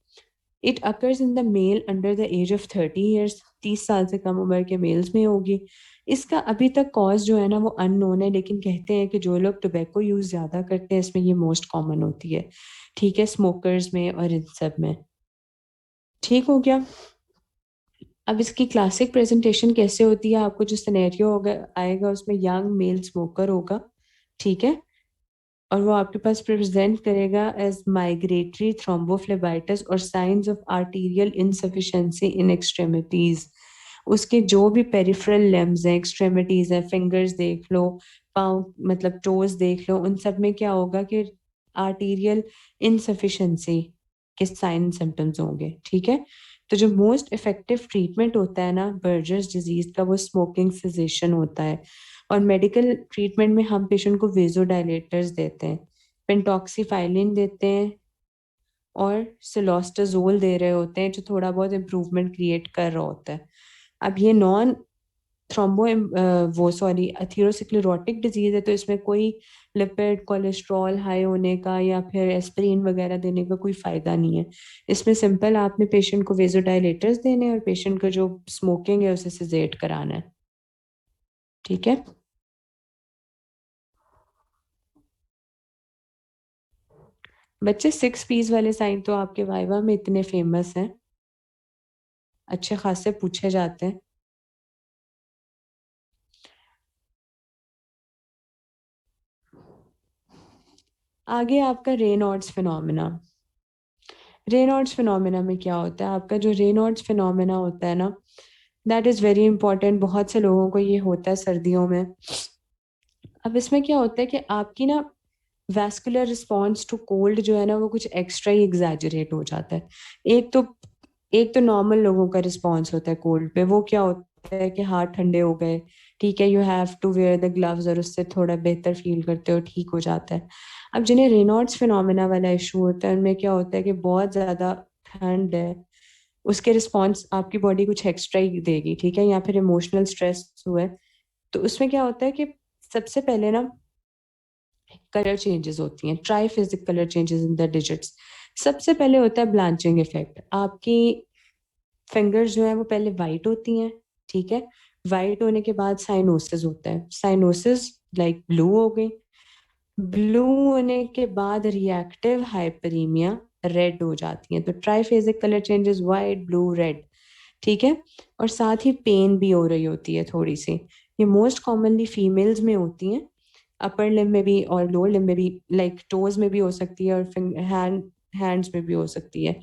[SPEAKER 2] It occurs in the male under the age of 30 years, 30 साल से कम उम्र के मेल्स में होगी। इसका अभी तक कॉज जो है ना वो अननोन है, लेकिन कहते हैं कि जो लोग टोबैको यूज ज्यादा करते हैं इसमें ये मोस्ट कॉमन होती है, ठीक है, स्मोकर्स में और इन सब में। ठीक हो गया। अब इसकी क्लासिक प्रेजेंटेशन कैसे होती है, आपको जो सिनेरियो होगा आएगा उसमें यंग मेल स्मोकर होगा, ठीक है, और वो आपके पास प्रेजेंट करेगा एज माइग्रेटरी थ्रोम्बोफ्लेबाइटिस और science of arterial insufficiency in extremities. उसके जो भी पेरिफेरल लिम्स हैं, एक्सट्रीमिटीज हैं, फिंगर्स देख लो, पाँव मतलब टोज देख लो, उन सब में क्या होगा कि आर्टीरियल इनसफिशिएंसी के साइन सिम्टम्स होंगे, ठीक है। तो जो मोस्ट इफेक्टिव ट्रीटमेंट होता है ना बर्जर्स डिजीज का, वो स्मोकिंग सेसेशन होता है। और मेडिकल ट्रीटमेंट में हम पेशेंट को वेजोडाइलेटर्स देते हैं, पेंटॉक्सीफाइलिन देते हैं और सिलोस्टाजोल दे रहे होते हैं, जो थोड़ा बहुत इम्प्रूवमेंट क्रिएट कर रहा होता है। अब ये नॉन थ्रोम्बो वो सॉरी एथेरोस्क्लेरोटिक डिजीज है, तो इसमें कोई लिपिड कोलेस्ट्रॉल हाई होने का या फिर एस्पिरिन वगैरह देने का कोई फायदा नहीं है। इसमें सिंपल आपने पेशेंट को वेजोडाइलेटर्स देने हैं और पेशेंट का जो स्मोकिंग है उसे सिजेट कराना है, ठीक है। बच्चे 6 पीस वाले साइन तो आपके वाइवा में इतने फेमस हैं, अच्छे खासे पूछे जाते हैं। आगे आपका रेनॉल्ड्स फिनोमेना। रेनॉल्ड्स फिनोमेना में क्या होता है, आपका जो रेनॉल्ड्स फिनोमेना होता है ना, दैट इज वेरी इंपॉर्टेंट। बहुत से लोगों को ये होता है सर्दियों में। अब इसमें क्या होता है कि आपकी ना वैस्कुलर रिस्पॉन्स टू कोल्ड जो है ना वो कुछ एक्स्ट्रा ही एग्जैजरेट हो जाता है। एक तो नॉर्मल लोगों का रिस्पॉन्स होता है कोल्ड पे, वो क्या होता है कि हाथ ठंडे हो गए, ठीक है, you have to wear the gloves और उससे थोड़ा बेहतर फील करते हो, ठीक हो जाता है। अब जिन्हें रेनॉल्ड्स फिनोमेना वाला इशू होता है उनमें क्या होता है कि बहुत ज्यादा ठंड है, उसके रिस्पॉन्स आपकी बॉडी कुछ एक्स्ट्रा ही देगी, ठीक है, या फिर इमोशनल स्ट्रेस हुआ है, तो उसमें क्या होता है कि सबसे पहले ना कलर चेंजेस होती हैं, triphasic colour changes in the digits. सबसे पहले होता है ब्लांचिंग इफेक्ट। आपकी फिंगर्स जो है वो पहले वाइट होती हैं, ठीक है, वाइट होने के बाद साइनोसिस होता है, साइनोसिस लाइक ब्लू हो गई, ब्लू होने के बाद रिएक्टिव हाइपरीमिया रेड हो जाती है। तो triphasic colour changes white blue red, ठीक है। और साथ ही पेन भी हो रही होती है थोड़ी सी। ये मोस्ट कॉमनली फीमेल्स में होती हैं, अपर लिम्ब में भी और लोअर लिम्ब में भी, लाइक टोज में भी हो सकती है और हैंड्स में भी हो सकती है।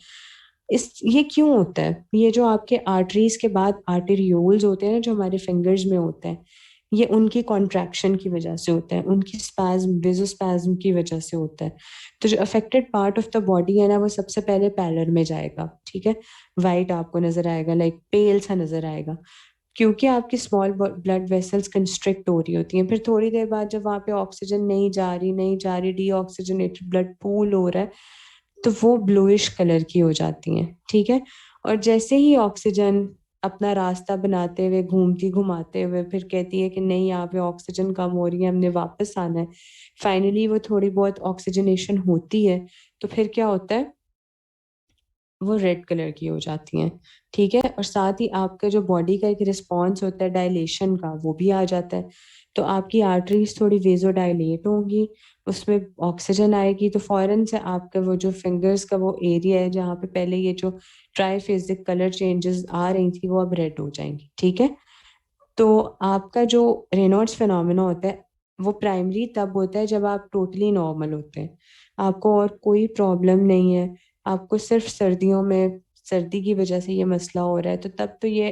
[SPEAKER 2] इस ये क्यों होता है, ये जो आपके आर्टरीज के बाद आर्टेरियोल्स होते हैं ना जो हमारे फिंगर्स में होते हैं, ये उनकी कॉन्ट्रैक्शन की वजह से होता है, उनकी स्पैज्म वेजोस्पैज्म की वजह से होता है। तो जो affected part of the body है ना वो सबसे पहले पैलर में जाएगा, ठीक है, वाइट आपको नजर आएगा, लाइक पेल सा नजर आएगा, क्योंकि आपकी स्मॉल ब्लड वेसल्स कंस्ट्रिक्ट हो रही होती हैं। फिर थोड़ी देर बाद जब वहां पे ऑक्सीजन नहीं जा रही डीऑक्सीजनेटेड ब्लड पूल हो रहा है, तो वो ब्लूइश कलर की हो जाती हैं, ठीक है। और जैसे ही ऑक्सीजन अपना रास्ता बनाते हुए घूमती घुमाते हुए फिर कहती है कि नहीं यहाँ पे ऑक्सीजन कम हो रही है, हमने वापस आना है, फाइनली वो थोड़ी बहुत ऑक्सीजनेशन होती है, तो फिर क्या होता है, वो रेड कलर की हो जाती हैं, ठीक है। और साथ ही आपका जो बॉडी का एक रिस्पॉन्स होता है डायलेशन का, वो भी आ जाता है। तो आपकी आर्टरीज थोड़ी वेजो डायलेट होंगी, उसमें ऑक्सीजन आएगी, तो फौरन से आपका वो जो फिंगर्स का वो एरिया है जहाँ पे पहले ये जो ट्राइफेजिक कलर चेंजेस आ रही थी वो अब रेड हो जाएंगी, ठीक है। तो आपका जो रेनॉल्ड्स फिनोमेना होता है वो प्राइमरी तब होता है जब आप टोटली नॉर्मल होते हैं, आपको और कोई प्रॉब्लम नहीं है, आपको सिर्फ सर्दियों में सर्दी की वजह से ये मसला हो रहा है, तो तब तो ये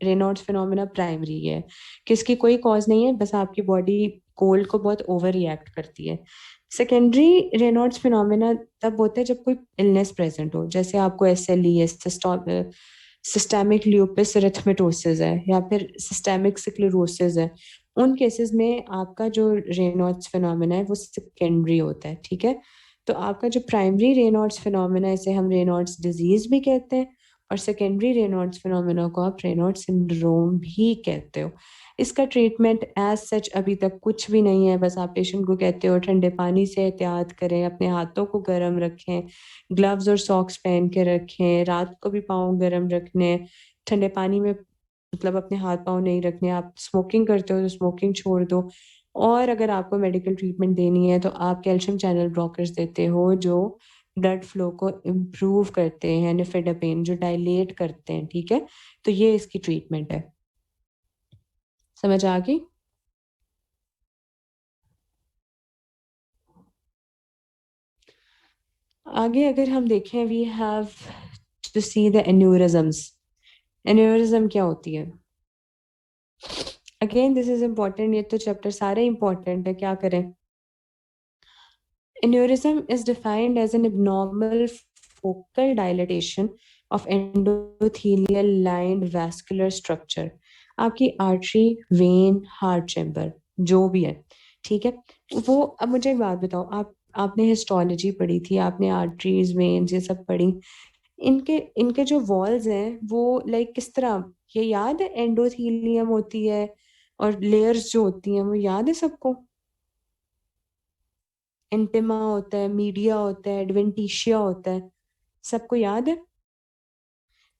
[SPEAKER 2] रेनॉल्ड्स फिनोमेना प्राइमरी है, किसकी कोई कॉज नहीं है, बस आपकी बॉडी कोल्ड को बहुत ओवर रिएक्ट करती है। सेकेंडरी रेनॉल्ड्स फिनोमेना तब होता है जब कोई इलनेस प्रेजेंट हो, जैसे आपको एसएलई है, सिस्टेमिक ल्यूपस एरिथमेटोसिस है या फिर सिस्टेमिक स्क्लेरोसिस है। उन केसेस में आपका जो रेनॉल्ड्स फिनोमेना है वो सेकेंडरी होता है, ठीक है। तो आपका जो प्राइमरी रेनॉल्ड्स फिनोमेना है इसे हम रेनॉल्ड्स डिजीज भी कहते हैं, और सेकेंडरी रेनॉल्ड्स फिनोमेना को आप रेनॉल्ड्स सिंड्रोम भी कहते हो। इसका ट्रीटमेंट एज सच अभी तक कुछ भी नहीं है, बस आप पेशेंट को कहते हो ठंडे पानी से एहतियात करें, अपने हाथों को गर्म रखें, ग्लव्स और सॉक्स पहन के रखें, रात को भी पाँव गर्म रखने, ठंडे पानी में मतलब अपने हाथ पाँव नहीं रखने, आप स्मोकिंग करते हो तो स्मोकिंग छोड़ दो। और अगर आपको मेडिकल ट्रीटमेंट देनी है तो आप कैल्शियम चैनल ब्लॉकर्स देते हो जो ब्लड फ्लो को इम्प्रूव करते हैं, निफेडापेन जो डायलेट करते हैं, ठीक है। तो ये इसकी ट्रीटमेंट है, समझ आ गई। आगे अगर हम देखें, we have to see the aneurysms. Aneurysm क्या होती है? अगेन दिस इज इम्पोर्टेंट, ये तो चैप्टर सारे इम्पोर्टेंट है, क्या करें। Aneurysm is defined as an abnormal focal dilatation of endothelial lined vascular structure. आपकी आर्टरी, वेन, हार्ट चैम्बर जो भी है, ठीक है। वो अब मुझे एक बात बताओ, आपने हिस्टोलॉजी पढ़ी थी, आपने आर्टरीज, वेन्स ये सब पढ़ी, इनके इनके जो वॉल्स हैं वो लाइक किस तरह, ये याद है? एंडोथीलियम होती है और लेयर्स जो होती हैं वो याद है सबको? इंटिमा होता है, मीडिया होता है, एडवेंटिशिया होता है, सबको याद है।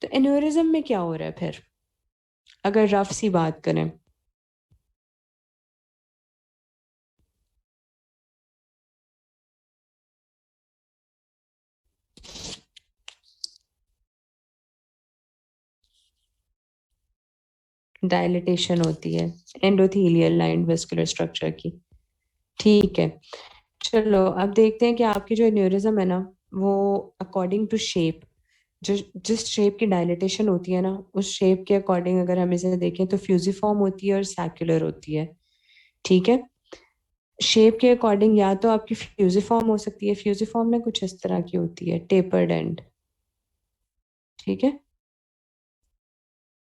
[SPEAKER 2] तो एन्यूरिज्म में क्या हो रहा है फिर, अगर रफ सी बात करें? डायलिटेशन होती है एंडोथेलियल लाइन वेस्कुलर स्ट्रक्चर की, ठीक है। चलो अब देखते हैं कि आपकी जो एन्यूरिज्म है ना, वो अकॉर्डिंग टू शेप, जो जिस शेप की डायलिटेशन होती है ना, उस शेप के अकॉर्डिंग अगर हम इसे देखें तो फ्यूजिफॉर्म होती है और सैक्युलर होती है, ठीक है। शेप के अकॉर्डिंग या तो आपकी फ्यूजिफॉर्म हो सकती है, फ्यूजिफॉर्म में कुछ इस तरह की होती है, टेपर्ड एंड, ठीक है,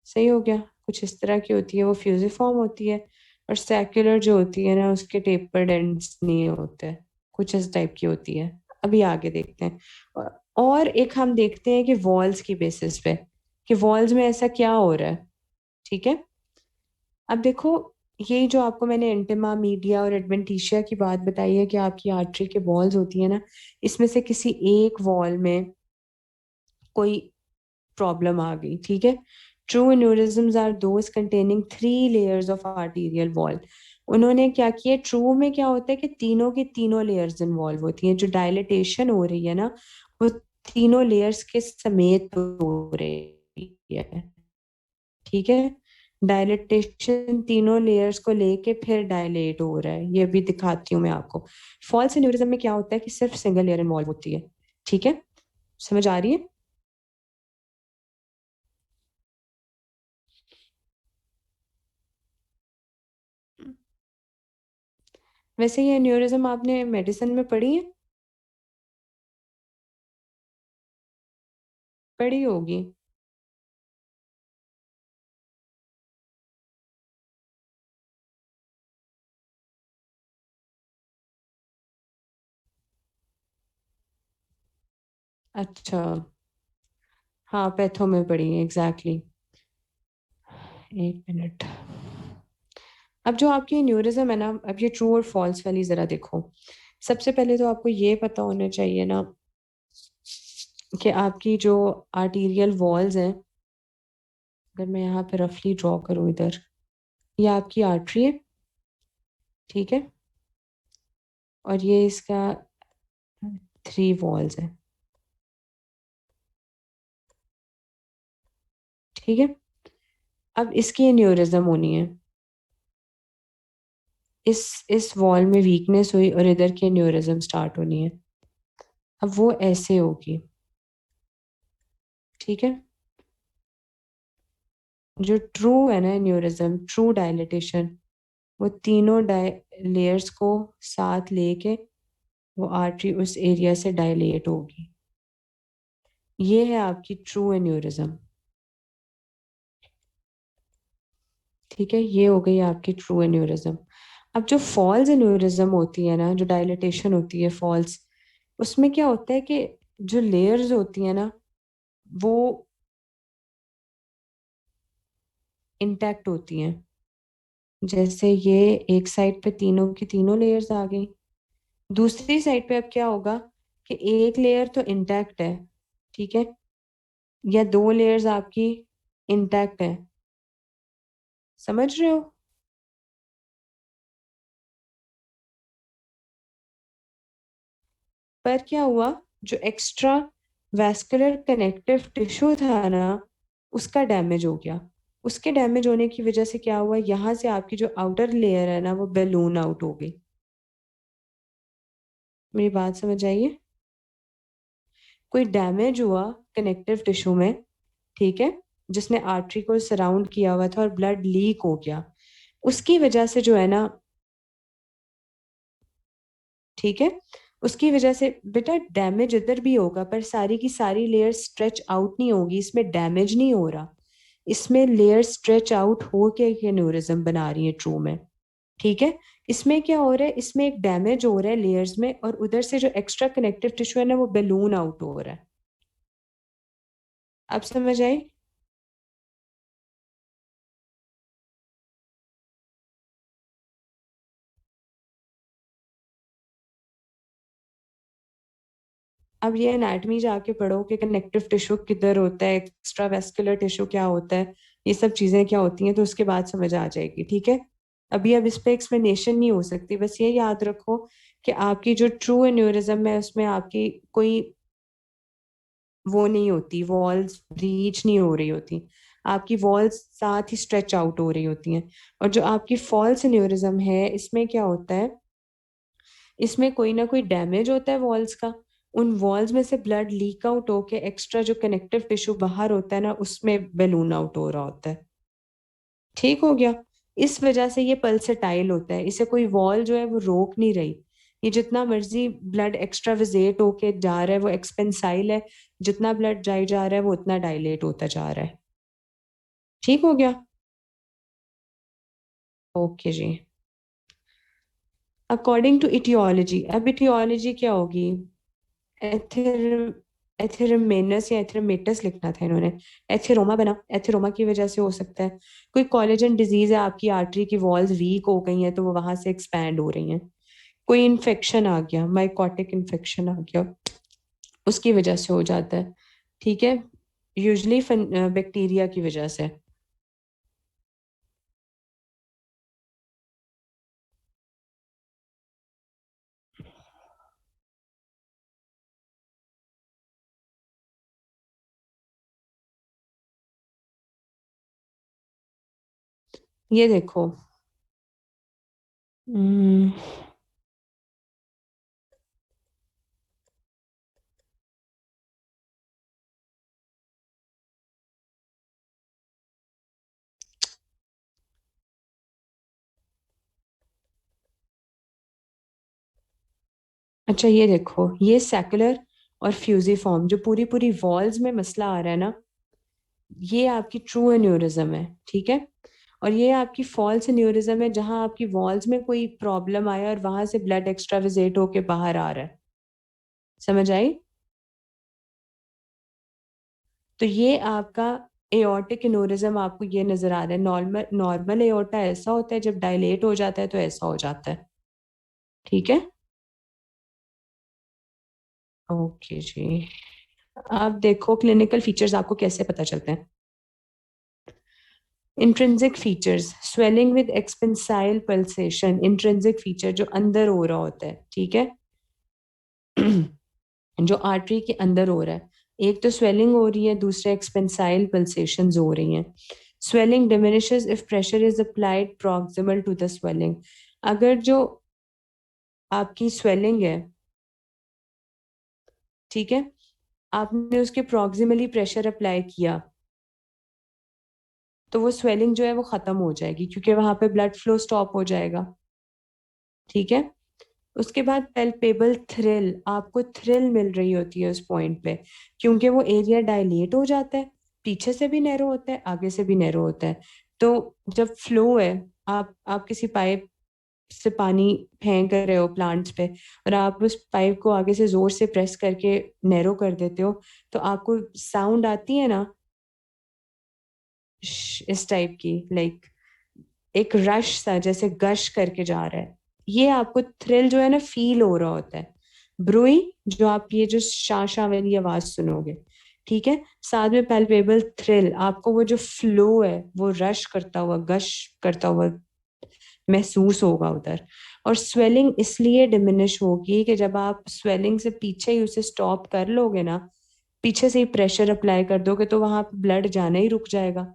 [SPEAKER 2] सही हो गया। कुछ इस तरह की होती है, वो फ्यूजिफॉर्म होती है। और सेक्युलर जो होती है ना, उसके टेपर्ड एंड्स नहीं होते, कुछ इस टाइप की होती है। अभी आगे देखते हैं। और एक हम देखते हैं कि वॉल्स की बेसिस पे, कि वॉल्स में ऐसा क्या हो रहा है, ठीक है। अब देखो, यही जो आपको मैंने एंटिमा, मीडिया और एडवेंटिशिया की बात बताई है कि आपकी आर्टरी के वॉल्स होती है ना, इसमें से किसी एक वॉल में कोई प्रॉब्लम आ गई, ठीक है। True aneurysms are those containing 3 layers of arterial wall. उन्होंने क्या किया, ट्रू में क्या होता है कि तीनों की तीनों लेयर्स इन्वॉल्व होती हैं, जो डायलिटेशन हो रही है ना, वो तीनों लेयर्स के समेत हो रही है, ठीक है। डायलिटेशन तीनों लेयर्स को लेके फिर डायलेट हो रहा है, ये भी दिखाती हूँ मैं आपको। फॉल्स एन्यूरिज्म में क्या होता है कि सिर्फ सिंगल लेयर इन्वॉल्व होती है, ठीक है, समझ आ रही है। वैसे ये एन्यूरिज्म आपने मेडिसिन में पढ़ी है? पढ़ी होगी। अच्छा, हाँ पैथो में पढ़ी है एग्जैक्टली। एक मिनट। अब जो आपकी एन्यूरिज्म है ना, अब ये ट्रू और फॉल्स वाली जरा देखो। सबसे पहले तो आपको ये पता होना चाहिए ना कि आपकी जो आर्टीरियल वॉल्स हैं, अगर मैं यहाँ पे रफली ड्रॉ करूँ इधर, ये आपकी आर्टरी है, ठीक है। और ये इसका 3 वॉल्स है, ठीक है। अब इसकी एन्यूरिज्म होनी है, इस वॉल में वीकनेस हुई और इधर की एन्यूरिज्म स्टार्ट होनी है। अब वो ऐसे होगी, ठीक है। जो ट्रू है ना एन्यूरिज्म, ट्रू डायलिटेशन, वो तीनों लेयर्स को साथ लेके वो आर्टरी उस एरिया से डायलेट होगी। ये है आपकी ट्रू एन्यूरिज्म, ठीक है। ये हो गई आपकी ट्रू एन्यूरिज्म। अब जो फॉल्स एन्यूरिज्म होती है ना, जो डायलिटेशन होती है फॉल्स, उसमें क्या होता है कि जो लेयर्स होती है ना, वो इंटैक्ट होती हैं, जैसे ये एक साइड पे तीनों की तीनों लेयर्स आ गई, दूसरी साइड पे अब क्या होगा कि एक लेयर तो इंटैक्ट है, ठीक है, या दो लेयर्स आपकी इंटैक्ट है, समझ रहे हो? पर क्या हुआ, जो एक्स्ट्रा वैस्कुलर कनेक्टिव टिश्यू था ना, उसका डैमेज हो गया। उसके डैमेज होने की वजह से क्या हुआ, यहाँ से आपकी जो आउटर लेयर है ना वो बैलून आउट हो गई। मेरी बात समझ आई है? कोई डैमेज हुआ कनेक्टिव टिश्यू में, ठीक है, जिसने आर्टरी को सराउंड किया हुआ था और ब्लड लीक हो गया, उसकी वजह से जो है ना, ठीक है, उसकी वजह से बेटा डैमेज इधर भी होगा पर सारी की सारी लेयर स्ट्रेच आउट नहीं होगी, इसमें डैमेज नहीं हो रहा, इसमें लेयर स्ट्रेच आउट हो के एक एन्यूरिज्म बना रही है ट्रू में, ठीक है। इसमें क्या हो रहा है, इसमें एक डैमेज हो रहा है लेयर्स में और उधर से जो एक्स्ट्रा कनेक्टिव टिश्यू है ना वो बैलून आउट हो रहा है। आप समझ आई? अब ये एनाटमी जाके पढ़ो कि कनेक्टिव टिश्यू किधर होता है, एक्स्ट्रा वेस्कुलर टिश्यू क्या होता है, ये सब चीजें क्या होती हैं, तो उसके बाद समझ आ जाएगी, ठीक है। अभी अब इस पे एक्सप्लेनेशन नहीं हो सकती, बस ये याद रखो कि आपकी जो ट्रू एन्यूरिज्म है उसमें आपकी कोई वो नहीं होती, वॉल्स ब्रीच नहीं हो रही होती, आपकी वॉल्स साथ ही स्ट्रेच आउट हो रही होती हैं। और जो आपकी फॉल्स एन्यूरिज्म है इसमें क्या होता है, इसमें कोई ना कोई डैमेज होता है वॉल्स का, उन वॉल्स में से ब्लड लीक आउट होके एक्स्ट्रा जो कनेक्टिव टिश्यू बाहर होता है ना उसमें बैलून आउट हो रहा होता है, ठीक हो गया। इस वजह से ये पल्सेटाइल होता है, इसे कोई वॉल जो है वो रोक नहीं रही, ये जितना मर्जी ब्लड एक्स्ट्रा विजेट होके जा रहा है वो एक्सपेंसाइल है, जितना ब्लड जाई जा रहा है वो उतना डायलेट होता जा रहा है, ठीक हो गया। ओके जी। अकॉर्डिंग टू इटियोलॉजी, अब इटियोलॉजी क्या होगी, एथिर एथिरमेनस या एथिरमेटस लिखना था इन्होंने, एथिरोमा बना, एथिरोमा की वजह से हो सकता है। कोई कोलेजन डिजीज है, आपकी आर्टरी की वॉल्स वीक हो गई हैं तो वो वहां से एक्सपैंड हो रही हैं। कोई इन्फेक्शन आ गया, माइकोटिक इन्फेक्शन आ गया, उसकी वजह से हो जाता है, ठीक है, यूजली बैक्टीरिया की वजह से। ये देखो, हम्म, अच्छा ये देखो, ये सेकुलर और फ्यूजिफॉर्म जो पूरी पूरी वॉल्स में मसला आ रहा है ना, ये आपकी ट्रू एन्यूरिज्म है, ठीक है। और ये आपकी फॉल्स एन्यूरिज्म है जहां आपकी वॉल्स में कोई प्रॉब्लम आया और वहां से ब्लड एक्स्ट्रा विजेट होके बाहर आ रहा है, समझ आई? तो ये आपका एओर्टिक एन्यूरिज्म आपको ये नजर आ रहा है, नॉर्मल नॉर्मल एओर्टा ऐसा होता है, जब डायलेट हो जाता है तो ऐसा हो जाता है, ठीक है। ओके जी। आप देखो क्लिनिकल फीचर्स आपको कैसे पता चलते हैं। Intrinsic features, swelling with expansile pulsation, intrinsic feature जो अंदर हो रहा होता है, ठीक है, जो आर्टरी के अंदर हो रहा है, एक तो स्वेलिंग हो रही है, दूसरे एक्सपेंसाइल पल्सेशंस हो रही हैं। Swelling diminishes if pressure is applied proximal to the swelling, अगर जो आपकी स्वेलिंग है, ठीक है, आपने उसके प्रॉक्सिमली प्रेशर अप्लाई किया तो वो स्वेलिंग जो है वो खत्म हो जाएगी क्योंकि वहां पे ब्लड फ्लो स्टॉप हो जाएगा, ठीक है। उसके बाद पेल्पेबल थ्रिल, आपको थ्रिल मिल रही होती है उस पॉइंट पे, क्योंकि वो एरिया डायलेट हो जाता है, पीछे से भी नैरो होता है, आगे से भी नैरो होता है। तो जब फ्लो है, आप किसी पाइप से पानी फेंक रहे हो प्लांट्स पे और आप उस पाइप को आगे से जोर से प्रेस करके नैरो कर देते हो, तो आपको साउंड आती है ना, इस टाइप की, लाइक एक रश सा जैसे गश करके जा रहा है, ये आपको थ्रिल जो है ना फील हो रहा होता है। ब्रूई जो आप ये जो शां वाली आवाज सुनोगे, ठीक है, साथ में पैल्पेबल थ्रिल, आपको वो जो फ्लो है वो रश करता हुआ गश करता हुआ महसूस होगा उधर। और स्वेलिंग इसलिए डिमिनिश होगी कि जब आप स्वेलिंग से पीछे ही उसे स्टॉप कर लोगे ना, पीछे से ही प्रेशर अप्लाई कर दोगे, तो वहां पे ब्लड जाना ही रुक जाएगा।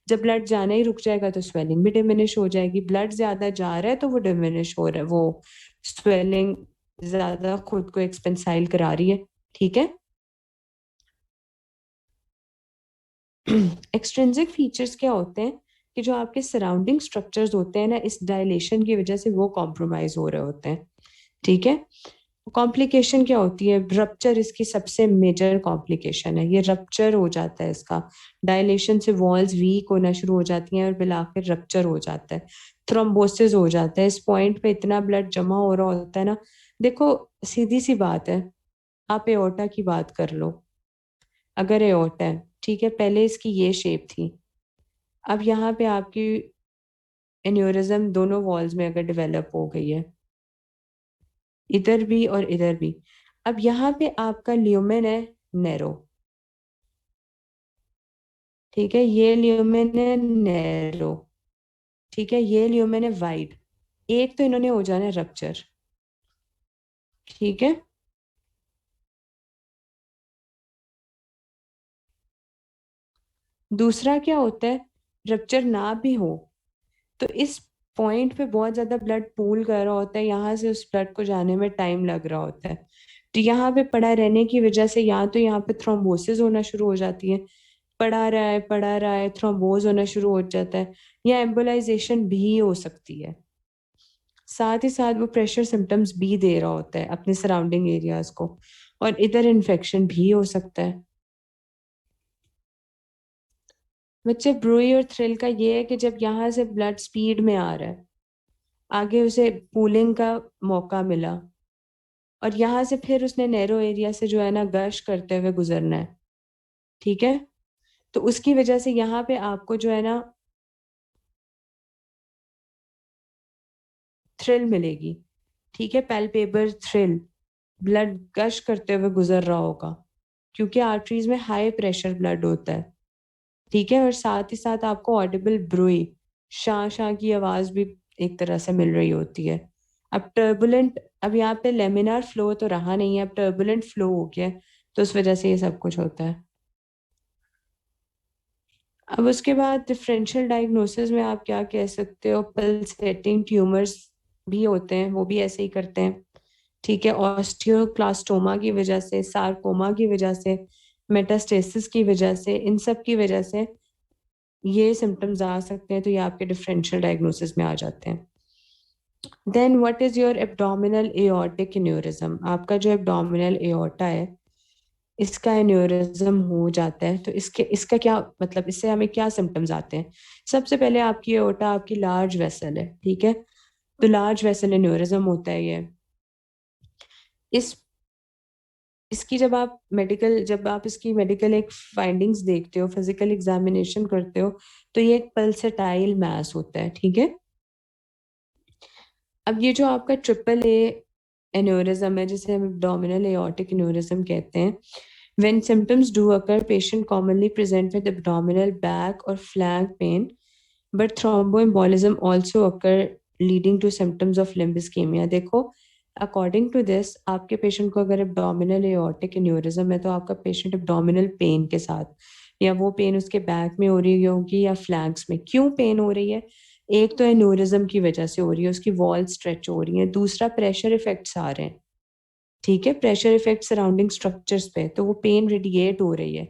[SPEAKER 2] जब ब्लड जाना ही रुक जाएगा तो स्वेलिंग भी डिमिनिश हो जाएगी। ब्लड ज्यादा जा रहा है तो वो डिमिनिश हो रहा है, वो स्वेलिंग ज्यादा खुद को एक्सपेंसाइल करा रही है, ठीक है। एक्सट्रिंसिक फीचर्स क्या होते हैं कि जो आपके सराउंडिंग स्ट्रक्चर्स होते हैं ना, इस डायलेशन की वजह से वो कॉम्प्रोमाइज हो रहे होते हैं, ठीक है। कॉम्प्लिकेशन क्या होती है? रप्चर इसकी सबसे मेजर कॉम्प्लिकेशन है, ये रप्चर हो जाता है इसका। डायलेशन से वॉल्स वीक होना शुरू हो जाती हैं और बिलाकर रप्चर हो जाता है, थ्रोम्बोसिस हो जाता है। इस पॉइंट पे इतना ब्लड जमा हो रहा होता है ना। देखो, सीधी सी बात है, आप एओर्टा की बात कर लो। अगर एओर्टा है, ठीक है, पहले इसकी ये शेप थी, अब यहाँ पे आपकी एन्यूरिज्म दोनों वॉल्स में अगर डेवलप हो गई है, इधर भी और इधर भी, अब यहाँ पे आपका ल्यूमेन है नैरो, ठीक है, ये ल्यूमेन है नैरो, ठीक है, ये ल्यूमेन है वाइड। एक तो इन्होंने हो जाना है रप्चर, ठीक है। दूसरा क्या होता है, रप्चर ना भी हो तो इस पॉइंट पे बहुत ज्यादा ब्लड पूल कर रहा होता है, यहाँ से उस ब्लड को जाने में टाइम लग रहा होता है। तो यहाँ पे पड़ा रहने की वजह से या तो यहाँ पे थ्रोम्बोसिस होना शुरू हो जाती है, पड़ा रहा है थ्रोम्बोज होना शुरू हो जाता है, या एम्बोलाइजेशन भी हो सकती है। साथ ही साथ वो प्रेशर सिम्टम्स भी दे रहा होता है अपने सराउंडिंग एरियाज को, और इधर इन्फेक्शन भी हो सकता है। बच्चे, ब्रूई और थ्रिल का ये है कि जब यहाँ से ब्लड स्पीड में आ रहा है, आगे उसे पूलिंग का मौका मिला, और यहाँ से फिर उसने नैरो एरिया से जो है ना गश करते हुए गुजरना है, ठीक है। तो उसकी वजह से यहाँ पे आपको जो है ना थ्रिल मिलेगी, ठीक है, पैल्पेबल थ्रिल, ब्लड गश करते हुए गुजर रहा होगा, क्योंकि आर्टरीज में हाई प्रेशर ब्लड होता है, ठीक है। और साथ ही साथ आपको ऑडिबल ब्रूई, शां शां की आवाज भी एक तरह से मिल रही होती है। अब टर्बुलेंट, अब यहाँ पे लेमिनार फ्लो तो रहा नहीं है, अब टर्बुलेंट फ्लो हो गया है, तो उस वजह से ये सब कुछ होता है। अब उसके बाद डिफरेंशियल डायग्नोसिस में आप क्या कह सकते हो, पल्सेटिंग ट्यूमर्स भी होते हैं, वो भी ऐसे ही करते हैं, ठीक है। ऑस्टियोक्लास्टोमा की वजह से, सार्कोमा की वजह से, मेटास्टेसिस की वजह से, इन सब की वजह से ये सिम्टम्स आ सकते हैं, तो ये आपके डिफरेंशियल डायग्नोसिस में आ जाते हैं। Then what is your abdominal aortic aneurysm? आपका जो एब्डोमिनल एओर्टा है, इसका एन्यूरिज्म हो जाता है, तो इसके इसका क्या मतलब, इससे हमें क्या सिम्टम्स आते हैं? सबसे पहले आपकी एओर्टा आपकी लार्ज वेसल है, ठीक है, तो लार्ज वेसल एन्यूरिज्म होता है ये। इस इसकी जब आप इसकी मेडिकल एक फाइंडिंग्स देखते हो, फिजिकल एग्जामिनेशन करते हो, तो ये एक पल्सेटाइल मैस होता है, ठीक है। अब ये जो आपका ट्रिपल ए एन्यूरिज्म है, जिसे हम एब्डोमिनल एओर्टिक एन्यूरिज्म कहते हैं, when symptoms do occur, patient commonly present with abdominal back or flank pain, but thromboembolism also occur leading to symptoms of limb ischemia। देखो, अकॉर्डिंग टू दिस, आपके patient को अगर abdominal aortic aneurysm है, तो आपका patient abdominal pain के साथ, या वो पेन उसके बैक में हो रही होगी या फ्लैंक्स में, क्यों पेन हो रही है? एक तो एन्यूरिज्म की वजह से हो रही है, उसकी वॉल स्ट्रेच हो रही है, दूसरा प्रेशर इफेक्ट्स आ रहे हैं, ठीक है, प्रेशर इफेक्ट सराउंडिंग स्ट्रक्चर्स पे, तो वो पेन रेडिएट हो रही है,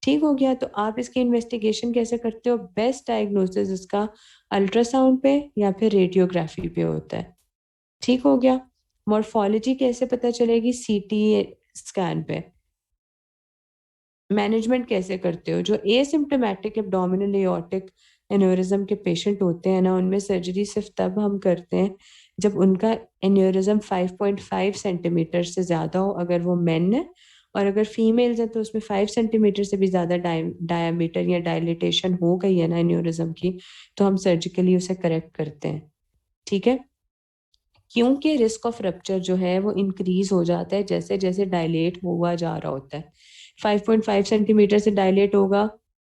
[SPEAKER 2] ठीक हो गया। तो आप इसकी इन्वेस्टिगेशन कैसे करते हो? बेस्ट डायग्नोसिस इसका अल्ट्रासाउंड पे या फिर रेडियोग्राफी पे होता है, ठीक हो गया। मॉर्फोलॉजी कैसे पता चलेगी? सीटी स्कैन पे। मैनेजमेंट कैसे करते हो? जो एसिम्प्टोमेटिक एब्डोमिनल एओर्टिक एन्यूरिज्म के पेशेंट होते हैं ना, उनमें सर्जरी सिर्फ तब हम करते हैं जब उनका एन्यूरिज्म 5.5 सेंटीमीटर से ज्यादा हो, अगर वो मेन है, और अगर फीमेल्स हैं तो उसमें 5 सेंटीमीटर से भी ज्यादा डायमीटर या डायलिटेशन हो गई है ना एन्यूरिज्म की, तो हम सर्जिकली उसे करेक्ट करते हैं। ठीक है, क्योंकि रिस्क ऑफ रप्चर जो है वो इंक्रीज हो जाता है जैसे जैसे डायलेट हुआ जा रहा होता है। 5.5 सेंटीमीटर से डायलेट होगा,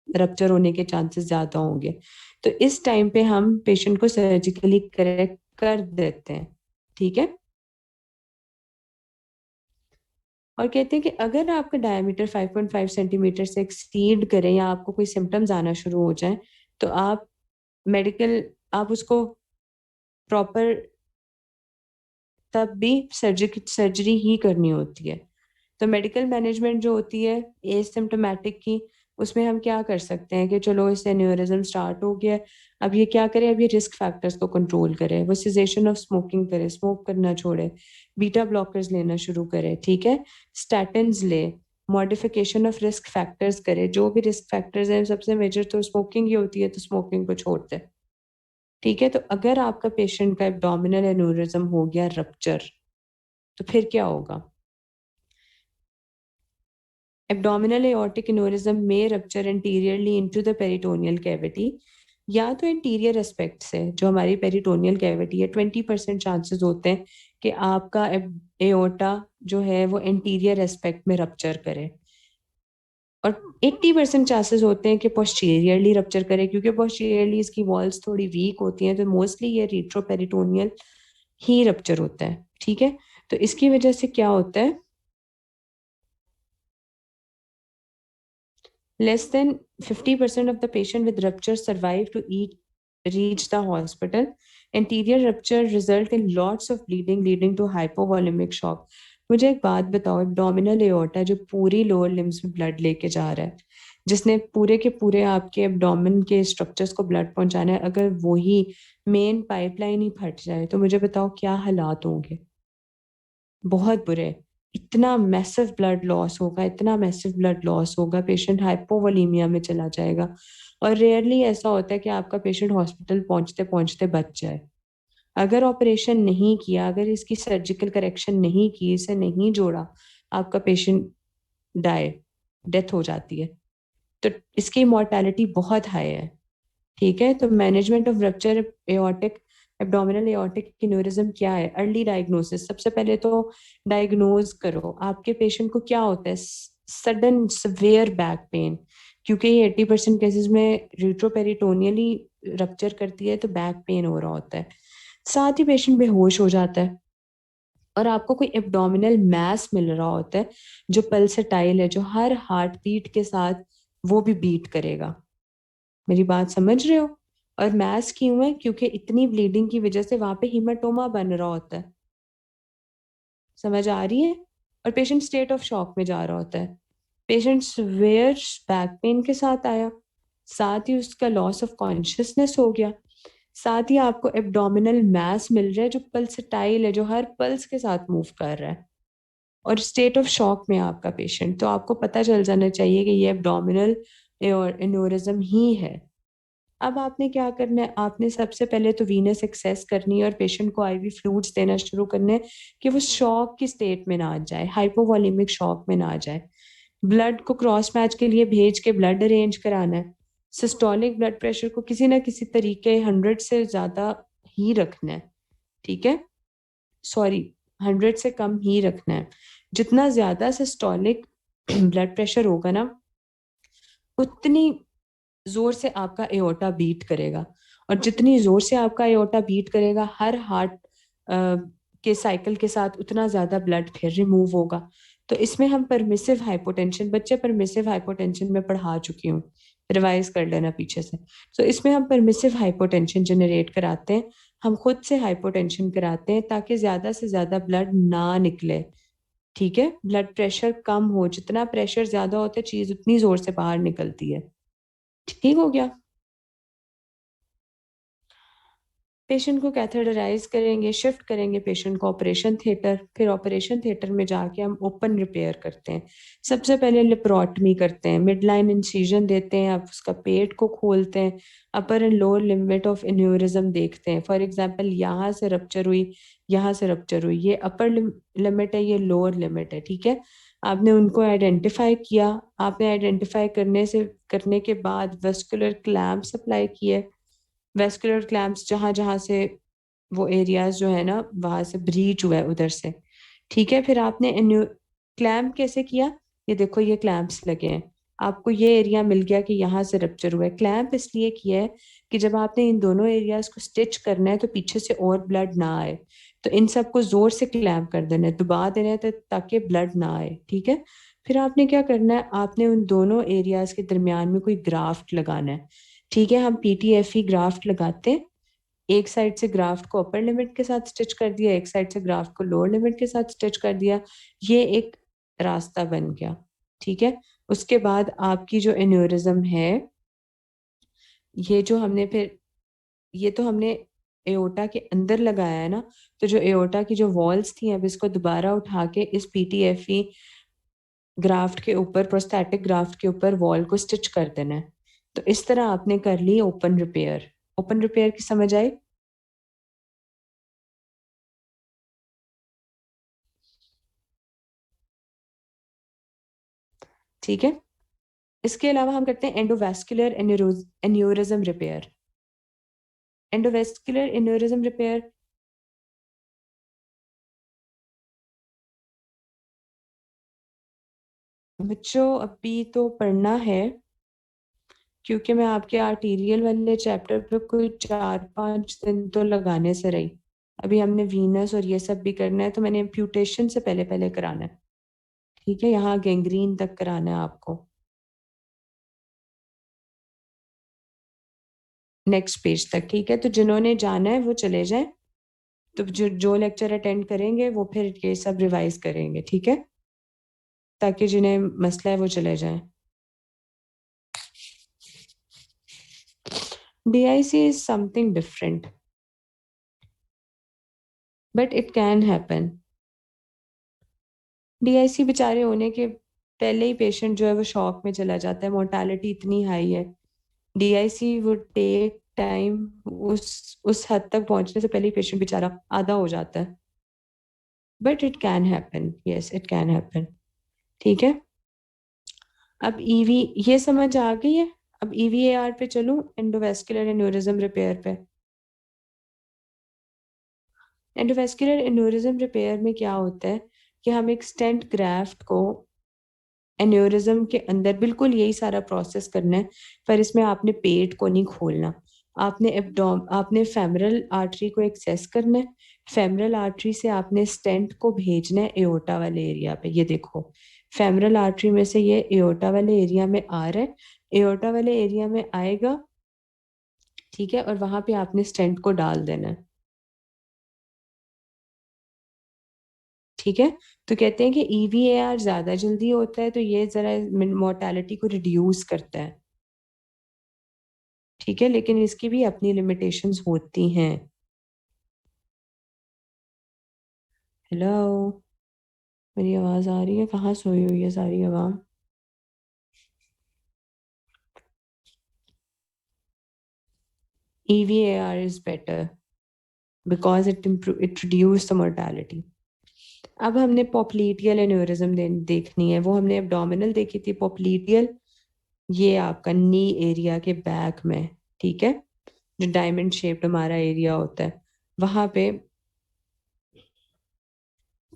[SPEAKER 2] रप्चर होने के चांसेस ज्यादा होंगे। तो इस टाइम पे हम पेशेंट को सर्जिकली करेक्ट कर देते हैं। ठीक है, और कहते हैं कि अगर आपका डायमीटर 5.5 सेंटीमीटर से एक्सीड करे या आपको कोई सिम्टम्स आना शुरू हो जाए, तो आप उसको प्रॉपर तब भी सर्जरी ही करनी होती है। तो मेडिकल मैनेजमेंट जो होती है एसिम्टोमेटिक की, उसमें हम क्या कर सकते हैं कि चलो इससे एन्यूरिज्म स्टार्ट हो गया, अब ये क्या करे, अब ये रिस्क फैक्टर्स को कंट्रोल करे, वो सिजेशन ऑफ स्मोकिंग करे, स्मोक करना छोड़े, बीटा ब्लॉकर्स लेना शुरू करे, ठीक है, स्टैटिन्स ले, मॉडिफिकेशन ऑफ रिस्क फैक्टर्स करे, जो भी रिस्क फैक्टर्स हैं सबसे मेजर तो स्मोकिंग ही होती है, तो स्मोकिंग को छोड़ दे। ठीक है, तो अगर आपका पेशेंट का एब्डोमिनल एन्यूरिज्म हो गया रप्चर, तो फिर क्या होगा? एब्डोमिनल एओर्टिक एन्यूरिज्म में rupture anteriorly into the peritoneal cavity, या तो इंटीरियर एस्पेक्ट से, जो हमारी पेरिटोनियल कैविटी है, 20% चांसेस होते हैं कि आपका एओर्टा जो है वो इंटीरियर एस्पेक्ट में रप्चर करे, और 80% चांसेस होते हैं कि पोस्टीरियरली रप्चर करे, क्योंकि पोस्टीरियरली इसकी वॉल्स थोड़ी वीक होती हैं, तो मोस्टली ये रेट्रोपेरिटोनियल ही रप्चर होता है। ठीक है, तो इसकी वजह से क्या होता है, less than 50% of the patient with rupture survive to reach the hospital. Anterior rupture result in lots of bleeding leading to hypovolemic shock. मुझे एक बात बताओ, एब्डोमिनल एओर्टा जो पूरी लोअर लिम्स में ब्लड लेके जा रहा है, जिसने पूरे के पूरे आपके एब्डोमेन के स्ट्रक्चर्स को ब्लड पहुंचाना है, अगर वही मेन पाइपलाइन ही फट जाए तो मुझे बताओ क्या हालात होंगे? बहुत बुरे। इतना मैसिव ब्लड लॉस होगा, इतना मैसिव ब्लड लॉस होगा, पेशेंट हाइपोवोलीमिया में चला जाएगा, और रेयरली ऐसा होता है कि आपका पेशेंट हॉस्पिटल पहुंचते पहुंचते बच जाए। अगर ऑपरेशन नहीं किया, अगर इसकी सर्जिकल करेक्शन नहीं की, इसे नहीं जोड़ा, आपका पेशेंट डेथ हो जाती है। तो इसकी मॉर्टेलिटी बहुत हाई है। ठीक है, तो management of rupture aortic abdominal aortic aneurysm क्या है? अर्ली डायग्नोसिस, सबसे पहले तो डायग्नोज करो आपके पेशेंट को क्या होता है। सडन सिवियर बैक पेन, क्योंकि ये 80% केसेस में रेट्रोपेरिटोनियली रप्चर करती है, तो बैक पेन हो रहा होता है, साथ ही पेशेंट बेहोश हो जाता है, और आपको कोई एब्डोमिनल मैस मिल रहा होता है जो पल्सेटाइल है, जो हर हार्ट बीट के साथ वो भी बीट करेगा। मेरी बात समझ रहे हो? और मैस क्यों है? क्योंकि इतनी ब्लीडिंग की वजह से वहां पे हीमाटोमा बन रहा होता है। समझ आ रही है? और पेशेंट स्टेट ऑफ शॉक में जा रहा होता है। पेशेंट सिवियर बैक पेन के साथ आया, साथ ही उसका लॉस ऑफ कॉन्शियसनेस हो गया, साथ ही आपको एब्डोमिनल मैस मिल रहा है जो पल्सेटाइल है, जो हर पल्स के साथ मूव कर रहा है, और स्टेट ऑफ शॉक में आपका पेशेंट, तो आपको पता चल जाना चाहिए कि ये एब्डोमिनल एन्यूरिज्म ही है। अब आपने क्या करना है, आपने सबसे पहले तो वीनस एक्सेस करनी है और पेशेंट को आईवी फ्लूइड्स देना शुरू करने हैं कि वो शॉक की स्टेट में ना आ जाए, हाइपोवोलेमिक शॉक में ना आ जाए। ब्लड को क्रॉस मैच के लिए भेज के ब्लड अरेंज कराना है। सिस्टोलिक ब्लड प्रेशर को किसी ना किसी तरीके 100 से ज्यादा ही रखना है। ठीक है, सॉरी, 100 से कम ही रखना है। जितना ज्यादा सिस्टोलिक ब्लड प्रेशर होगा ना, उतनी जोर से आपका एओर्टा बीट करेगा, और जितनी जोर से आपका एओर्टा बीट करेगा हर हार्ट के साइकिल के साथ, उतना ज्यादा ब्लड फिर रिमूव होगा। तो इसमें हम परमिसिव हाइपोटेंशन, बच्चे परमिसिव हाइपोटेंशन में पढ़ा चुकी हूँ, रिवाइज कर लेना पीछे से। तो इसमें हम परमिसिव हाइपोटेंशन जनरेट कराते हैं, हम खुद से हाइपोटेंशन कराते हैं ताकि ज्यादा से ज्यादा ब्लड ना निकले। ठीक है, ब्लड प्रेशर कम हो, जितना प्रेशर ज्यादा होता है चीज उतनी जोर से बाहर निकलती है। ठीक हो गया? पेशेंट को कैथेटराइज करेंगे, शिफ्ट करेंगे पेशेंट को ऑपरेशन थिएटर, फिर ऑपरेशन थिएटर में जाके हम ओपन रिपेयर करते हैं। सबसे पहले लिप्रोटमी करते हैं, मिड लाइन इंसिजन देते हैं, अब उसका पेट को खोलते हैं, upper and lower limit of aneurysm देखते हैं। फॉर एग्जांपल यहाँ से रप्चर हुई, यहाँ से रप्चर हुई, ये अपर लिमिट है, ये लोअर लिमिट है। ठीक है, आपने उनको आइडेंटिफाई किया, आपने आइडेंटिफाई करने के बाद वेस्कुलर क्लैम्प्स अप्लाई किए। वेस्कुलर क्लैम्प्स जहां जहां से वो एरियाज जो है ना वहां से ब्रीच हुआ है उधर से, ठीक है। फिर आपने क्लैम्प कैसे किया, ये देखो ये क्लैम्प्स लगे हैं, आपको ये एरिया मिल गया कि यहाँ से रप्चर हुआ है। क्लैम्प इसलिए किया है कि जब आपने इन दोनों एरियाज को स्टिच करना है तो पीछे से और ब्लड ना आए, तो इन सबको जोर से क्लैम्प कर देना है, दबा देना है ताकि ब्लड ना आए, ठीक है। फिर आपने क्या करना है, आपने उन दोनों एरियाज के दरमियान में कोई ग्राफ्ट लगाना है, ठीक है। हम पीटीएफई ग्राफ्ट लगाते हैं, एक साइड से ग्राफ्ट को अपर लिमिट के साथ स्टिच कर दिया, एक साइड से ग्राफ्ट को लोअर लिमिट के साथ स्टिच कर दिया, ये एक रास्ता बन गया, ठीक है। उसके बाद आपकी जो एन्यूरिज्म है, ये जो हमने फिर ये तो हमने एओर्टा के अंदर लगाया है ना, तो जो एओर्टा की जो वॉल्स थी अब इसको दोबारा उठा के इस पीटीएफई ग्राफ्ट के ऊपर, प्रोस्थेटिक ग्राफ्ट के ऊपर वॉल को स्टिच कर देना है। तो इस तरह आपने कर ली ओपन रिपेयर। ओपन रिपेयर की समझ आई? ठीक है। इसके अलावा हम करते हैं endovascular aneurysm repair. Endovascular aneurysm repair, बच्चों अभी तो पढ़ना है, क्योंकि मैं आपके आर्टीरियल वाले चैप्टर पे कोई 4-5 दिन तो लगाने से रही। अभी हमने वीनस और ये सब भी करना है, तो मैंने एम्प्यूटेशन से पहले पहले कराना है, ठीक है। यहाँ गैंग्रीन तक कराना है आपको। नेक्स्ट पेज तक, ठीक है। तो जिन्होंने जाना है वो चले जाएं, तो जो जो लेक्चर अटेंड करेंगे वो फिर ये सब रिवाइज करेंगे, ठीक है, ताकि जिन्हें मसला है वो चले जाएं। DIC is something different, but it can happen. DIC बेचारे होने के पहले ही पेशेंट जो है वो शॉक में चला जाता है, मोर्टालिटी इतनी हाई है। DIC वुड टेक टाइम, उस हद तक पहुंचने से पहले ही पेशेंट बेचारा आधा हो जाता है। But it can happen, yes it can happen, ठीक है। अब ईवी ये समझ आ गई है। अब EVAR पे चलूं, एंडोवेस्कुलर एन्यूरिज्म रिपेयर पे। एंडोवेस्कुलर एन्यूरिज्म रिपेयर में क्या होता है कि हम एक स्टेंट ग्राफ्ट को एन्यूरिज्म के अंदर, बिल्कुल यही सारा प्रोसेस करना है, पर इसमें आपने पेट को नहीं खोलना। आपने फेमरल आर्टरी को एक्सेस करना है, फेमरल आर्टरी से आपने स्टेंट को भेजना है एओर्टा वाले एरिया पे। ये देखो, फेमरल आर्टरी में से ये एओर्टा वाले एरिया में आ रहा है, एओर्टा वाले एरिया में आएगा, ठीक है, और वहां पे आपने स्टेंट को डाल देना है, ठीक है। तो कहते हैं कि EVAR ज्यादा जल्दी होता है, तो ये जरा मोर्टेलिटी को रिड्यूस करता है, ठीक है, लेकिन इसकी भी अपनी लिमिटेशंस होती हैं। हेलो, मेरी आवाज आ रही है? कहाँ सोई हुई है सारी आवाम? EVAR is better because it reduce the mortality. अब हमने पॉप्लीटियल एन्यूरिज्म देखनी है, वो हमने एब्डोमिनल देखी थी। पॉप्लीटियल ये आपका नी एरिया के बैक में, ठीक है, जो डायमंड शेप्ड हमारा एरिया होता है, वहां पे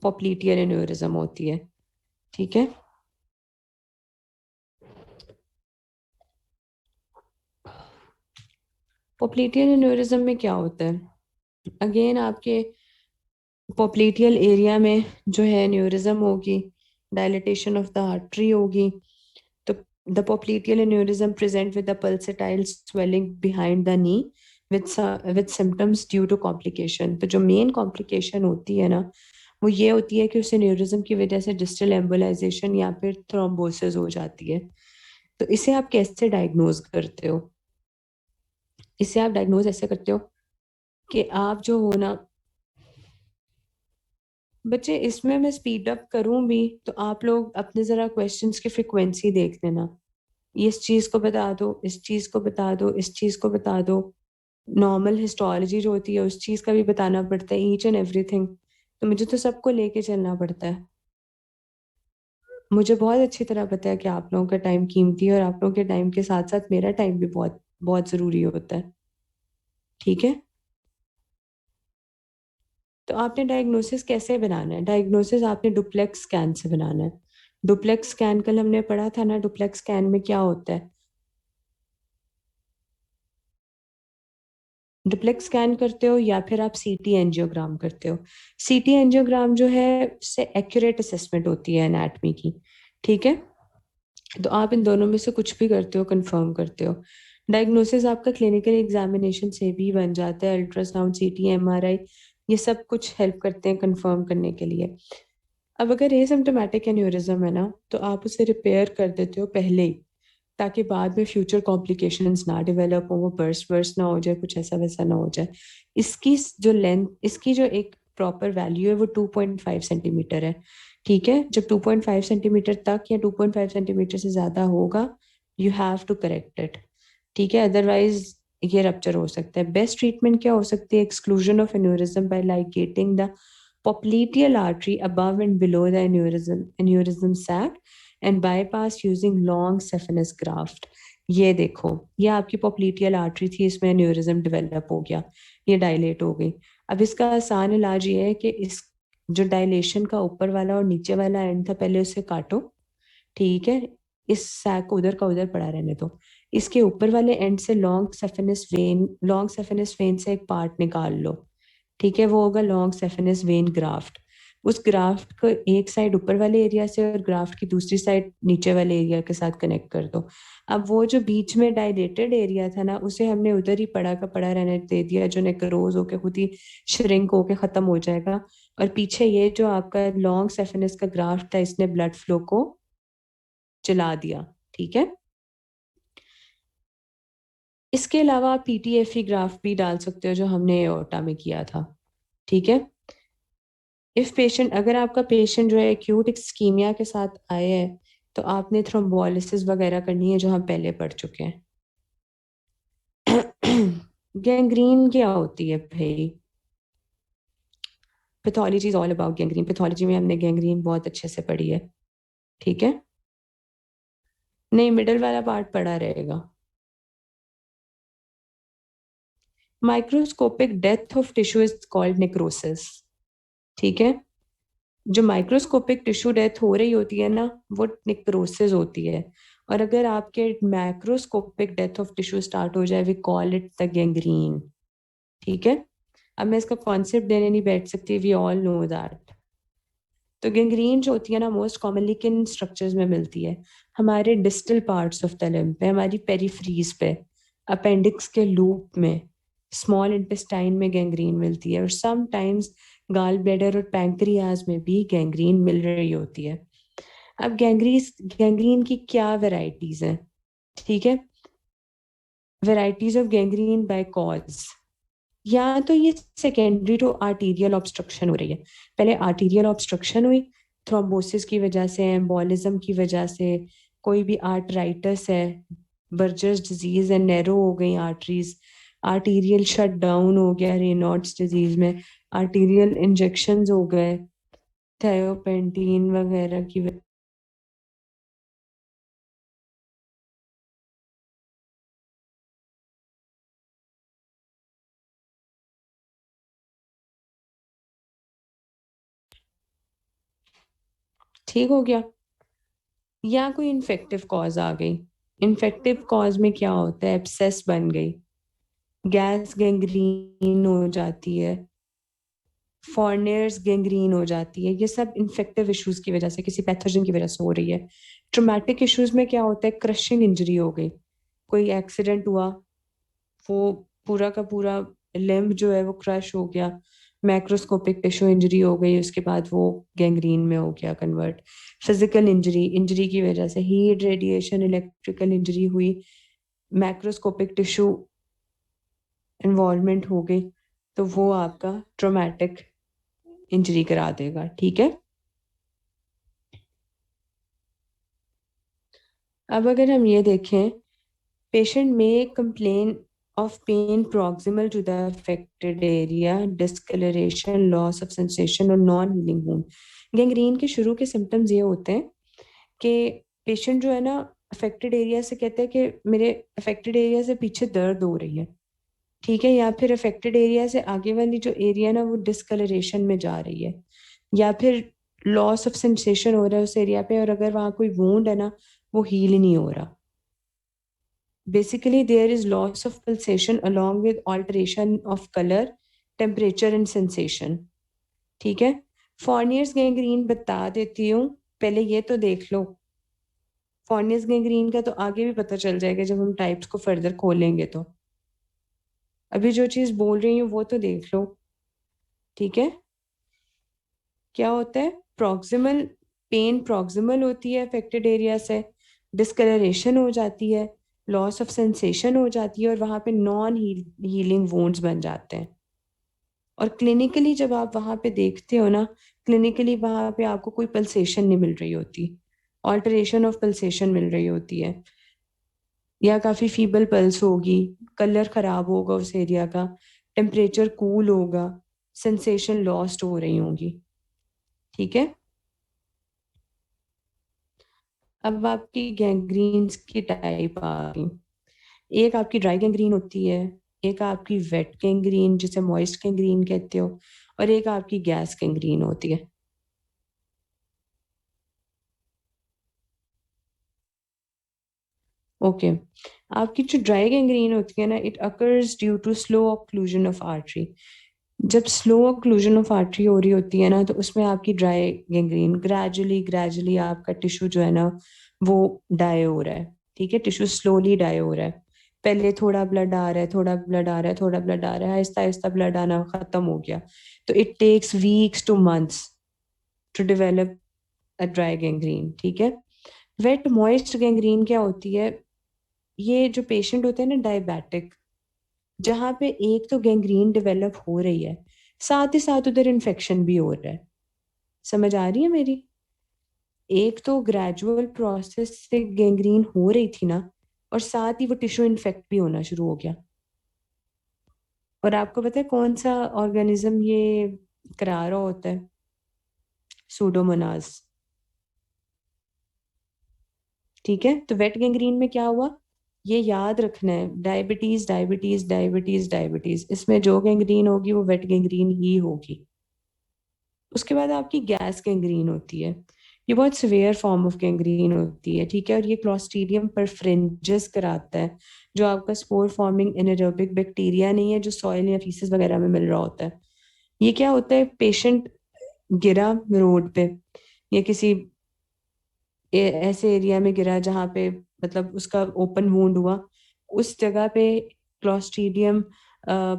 [SPEAKER 2] पॉप्लीटियल एन्यूरिज्म होती है, ठीक है। पॉप्लीटियल एन्यूरिज्म में क्या होता है, अगेन आपके पॉप्लीटियल एरिया में जो है एन्यूरिज्म होगी, डायलिटेशन ऑफ द आर्टरी होगी। तो the popliteal aneurysm present with the pulsatile swelling behind the knee with symptoms due to complication। तो जो मेन कॉम्प्लिकेशन होती है ना, वो ये होती है कि उस एन्यूरिज्म की वजह से डिस्टल एम्बोलाइजेशन या फिर थ्रोम्बोसिस हो जाती है। तो इसे आप कैसे डायग्नोज करते हो? इसे आप डायग्नोज ऐसे करते हो कि आप जो हो ना बच्चे, इसमें मैं स्पीड अप करूं भी तो आप लोग अपने जरा क्वेश्चंस की फ्रिक्वेंसी देख लेना। इस चीज को बता दो, इस चीज को बता दो, इस चीज को बता दो। नॉर्मल हिस्टोलॉजी जो होती है उस चीज का भी बताना पड़ता है, ईच एंड एवरीथिंग। तो मुझे तो सबको लेके चलना पड़ता है। मुझे बहुत अच्छी तरह पता है कि आप लोगों का टाइम कीमती है और आप लोगों के टाइम के साथ साथ मेरा टाइम भी बहुत बहुत ज़रूरी होता है। ठीक है, तो आपने डायग्नोसिस कैसे बनाना है? डायग्नोसिस आपने डुप्लेक्स स्कैन से बनाना है। डुप्लेक्स स्कैन कल हमने पढ़ा था ना, डुप्लेक्स स्कैन में क्या होता है? डुप्लेक्स स्कैन करते हो या फिर आप सीटी एंजियोग्राम करते हो। सीटी एंजियोग्राम जो है उससे एक्यूरेट असेसमेंट होती है एनाटमी की। ठीक है, तो आप इन दोनों में से कुछ भी करते हो, कंफर्म करते हो। डायग्नोसिस आपका क्लिनिकल एग्जामिनेशन से भी बन जाता है। अल्ट्रासाउंड, सीटी, एमआरआई, ये सब कुछ हेल्प करते हैं कंफर्म करने के लिए। अब अगर एसिम्प्टोमेटिक एन्यूरिज्म है ना, तो आप उसे रिपेयर कर देते हो पहले ही, ताकि बाद में फ्यूचर कॉम्प्लिकेशंस ना डेवलप हो, वो बर्स्ट वर्स्ट ना हो जाए, कुछ ऐसा वैसा ना हो जाए। इसकी जो लेंथ, इसकी जो एक प्रॉपर वैल्यू है वो 2.5 सेंटीमीटर है। ठीक है, जब 2.5 सेंटीमीटर तक या 2.5 सेंटीमीटर से ज्यादा होगा, you have to correct it. ठीक है, अदरवाइज ये रप्चर हो सकता है। बेस्ट ट्रीटमेंट क्या हो सकती है? Exclusion of aneurysm by ligating the popliteal artery above and below the aneurysm sac and bypass using long saphenous graft। ये देखो, ये आपकी popliteal artery थी, इसमें एन्यूरिज्म डेवलप हो गया, ये डायलेट हो गई। अब इसका आसान इलाज ये है कि इस जो डायलेशन का ऊपर वाला और नीचे वाला एंड था, पहले उसे काटो। ठीक है, इस सैक को उधर का उधर पड़ा रहने दो। इसके ऊपर वाले एंड से लॉन्ग सेफेनस वेन से एक पार्ट निकाल लो। ठीक है, वो होगा लॉन्ग सेफेनस वेन ग्राफ्ट। उस ग्राफ्ट को एक साइड ऊपर वाले एरिया से और ग्राफ्ट की दूसरी साइड नीचे वाले एरिया के साथ कनेक्ट कर दो। अब वो जो बीच में डायलेटेड एरिया था ना, उसे हमने उधर ही पड़ा का पड़ा रहने दे दिया, जो नेक्रोज होके खुद ही श्रिंक होके खत्म हो जाएगा। और पीछे ये जो आपका लॉन्ग सेफेनस का ग्राफ्ट था, इसने ब्लड फ्लो को चला दिया। ठीक है, इसके अलावा आप पीटीएफई ग्राफ्ट भी डाल सकते हो, जो हमने एओर्टा में किया था। ठीक है, इफ पेशेंट, अगर आपका पेशेंट जो है एक्यूट इस्कीमिया के साथ आए हैं, तो आपने थ्रोम्बोलिसिस वगैरह करनी है, जो हम पहले पढ़ चुके हैं। गैंग्रीन क्या होती है भाई? Pathology is all about gangrene. Pathology में हमने गैंग्रीन बहुत अच्छे से पढ़ी है। ठीक है, नहीं, मिडल वाला पार्ट पढ़ा रहेगा। Microscopic death of tissue is called necrosis. ठीक है, जो माइक्रोस्कोपिक टिश्यू डेथ हो रही होती है ना, वो नेक्रोसिस होती है। और अगर आपके macroscopic death of tissue start हो जाए, we call it the gangrene. ठीक है, अब मैं इसका कॉन्सेप्ट देने नहीं बैठ सकती, वी ऑल नो दैट। तो गैंग्रीन जो होती है ना, मोस्ट कॉमनली किन स्ट्रक्चर्स में मिलती है? हमारे distal parts of the limb पे, हमारी पेरिफ्रीज पे, अपेंडिक्स के लूप में, स्मॉल इंटेस्टाइन में गैंग्रीन मिलती है, और समटाइम्स गाल ब्लैडर और पैंक्रियाज में भी गैंग्रीन मिल रही होती है। अब गैंग्रीन की क्या वेराइटीज हैं? ठीक है, varieties of gangrene by cause, या तो ये सेकेंडरी टू आर्टीरियल ऑब्स्ट्रक्शन हो रही है। पहले आर्टीरियल ऑब्स्ट्रक्शन हुई, थ्रोम्बोसिस की वजह से, एम्बोलिज्म की वजह से, कोई भी आर्टराइटिस है, बर्जर्स डिजीज है, नैरो हो गई आर्टरीज, आर्टीरियल शट डाउन हो गया रेनॉल्ड्स डिजीज में, आर्टीरियल इंजेक्शंस हो गए थायोपेंटीन वगैरह की ठीक हो गया। या कोई इन्फेक्टिव कॉज आ गई। इन्फेक्टिव कॉज में क्या होता है? एब्सेस बन गई, गैस गैंग्रीन हो जाती है, फॉर्नियर्स गैंग्रीन हो जाती है। ये सब इन्फेक्टिव इश्यूज की वजह से, किसी पैथोजन की वजह से हो रही है। ट्रोमैटिक इश्यूज में क्या होता है? क्रशिंग इंजरी हो गई, कोई एक्सीडेंट हुआ, वो पूरा का पूरा लिम्ब जो है वो क्रश हो गया, मैक्रोस्कोपिक टिश्यू इंजरी हो गई, उसके बाद वो गैंग्रीन में हो गया कन्वर्ट। फिजिकल इंजरी, इंजरी की वजह से हीट, रेडिएशन, इलेक्ट्रिकल इंजरी हुई, मैक्रोस्कोपिक टिश्यू इन्वॉल्वमेंट हो गई, तो वो आपका ट्रोमैटिक इंजरी करा देगा। ठीक है, अब अगर हम ये देखें, पेशेंट में complain of pain proximal to the affected area, discoloration, loss of sensation और non healing wound। गैंग्रीन के शुरू के सिम्टम्स ये होते हैं कि पेशेंट जो है ना अफेक्टेड एरिया से कहते हैं कि मेरे अफेक्टेड एरिया से पीछे दर्द हो रही है, ठीक है, या फिर अफेक्टेड एरिया से आगे वाली जो एरिया ना वो डिस्कलरेशन में जा रही है, या फिर लॉस ऑफ सेंसेशन हो रहा है उस एरिया पे, और अगर वहां कोई वूंड है ना वो हील नहीं हो रहा। Basically there is loss of pulsation along with alteration of colour, temperature and sensation, ठीक है। फॉर्नियर्स गैंग्रीन बता देती हूँ, पहले ये तो देख लो। फॉर्नियर्स गैंग्रीन का तो आगे भी पता चल जाएगा जब हम टाइप्स को फर्दर खोलेंगे, तो अभी जो चीज बोल रही हूँ वो तो देख लो, ठीक है। क्या होता है, प्रॉक्सिमल पेन प्रॉक्सिमल होती है अफेक्टेड एरिया से, डिस्कलरेशन हो जाती है, लॉस ऑफ सेंसेशन हो जाती है, और वहां पे नॉन हीलिंग वुंड्स बन जाते हैं। और क्लिनिकली जब आप वहां पे देखते हो ना, क्लिनिकली वहां पे आपको कोई पल्सेशन नहीं मिल रही होती, ऑल्टरेशन ऑफ पल्सेशन मिल रही होती है, या काफी फीबल पल्स होगी, कलर खराब होगा उस एरिया का, टेम्परेचर कूल होगा, सेंसेशन लॉस्ट हो रही होंगी, ठीक है। अब आपकी गैंग्रीन्स की टाइप आ गई। एक आपकी ड्राई गैंग्रीन होती है, एक आपकी वेट गैंग्रीन जिसे मॉइस्ट गैंग्रीन कहते हो, और एक आपकी गैस गैंग्रीन होती है। ओके, आपकी जो ड्राई गैंग्रीन होती है ना, it occurs due to slow occlusion of artery. जब स्लो ऑक्लूजन ऑफ आर्टरी हो रही होती है ना, तो उसमें आपकी ड्राई गैंग्रीन ग्रेजुअली ग्रेजुअली आपका टिश्यू जो है ना वो डाई हो रहा है, ठीक है, टिश्यू स्लोली डाई हो रहा है। पहले थोड़ा ब्लड आ रहा है, थोड़ा ब्लड आ रहा है, थोड़ा ब्लड आ रहा है, आहिस्ता आहिस्ता ब्लड आना खत्म हो गया। तो it takes weeks to months to develop a dry gangrene, ठीक है। वेट मॉइस्ट गैंग्रीन क्या होती है, ये जो पेशेंट होते हैं ना डायबिटिक, जहाँ पे एक तो गैंग्रीन डेवलप हो रही है, साथ ही साथ उधर इन्फेक्शन भी हो रहा है। समझ आ रही है मेरी? एक तो ग्रेजुअल प्रोसेस से गैंग्रीन हो रही थी ना, और साथ ही वो टिश्यू इन्फेक्ट भी होना शुरू हो गया। और आपको पता है कौन सा ऑर्गेनिज्म ये करा रहा होता है? सूडोमोनास, ठीक है। तो वेट गैंग्रीन में क्या हुआ, ये याद रखना है, डायबिटीज डायबिटीज डायबिटीज डायबिटीज, इसमें जो गैंग्रीन होगी वो वेट गैंग्रीन ही होगी। उसके बाद आपकी गैस गैंग्रीन होती है, ये बहुत सिवियर फॉर्म ऑफ गैंग्रीन होती है, ठीक है, और ये क्लॉस्ट्रीडियम परफ्रिंजिस कराता है, जो आपका स्पोर फॉर्मिंग एनारोबिक बैक्टीरिया नहीं है जो सॉइल या फीसेस वगैरह में मिल रहा होता है। ये क्या होता है, पेशेंट गिरा रोड पे या किसी ऐसे एरिया में गिरा जहाँ पे मतलब उसका ओपन वूंड हुआ, उस जगह पे क्लॉस्ट्रीडियम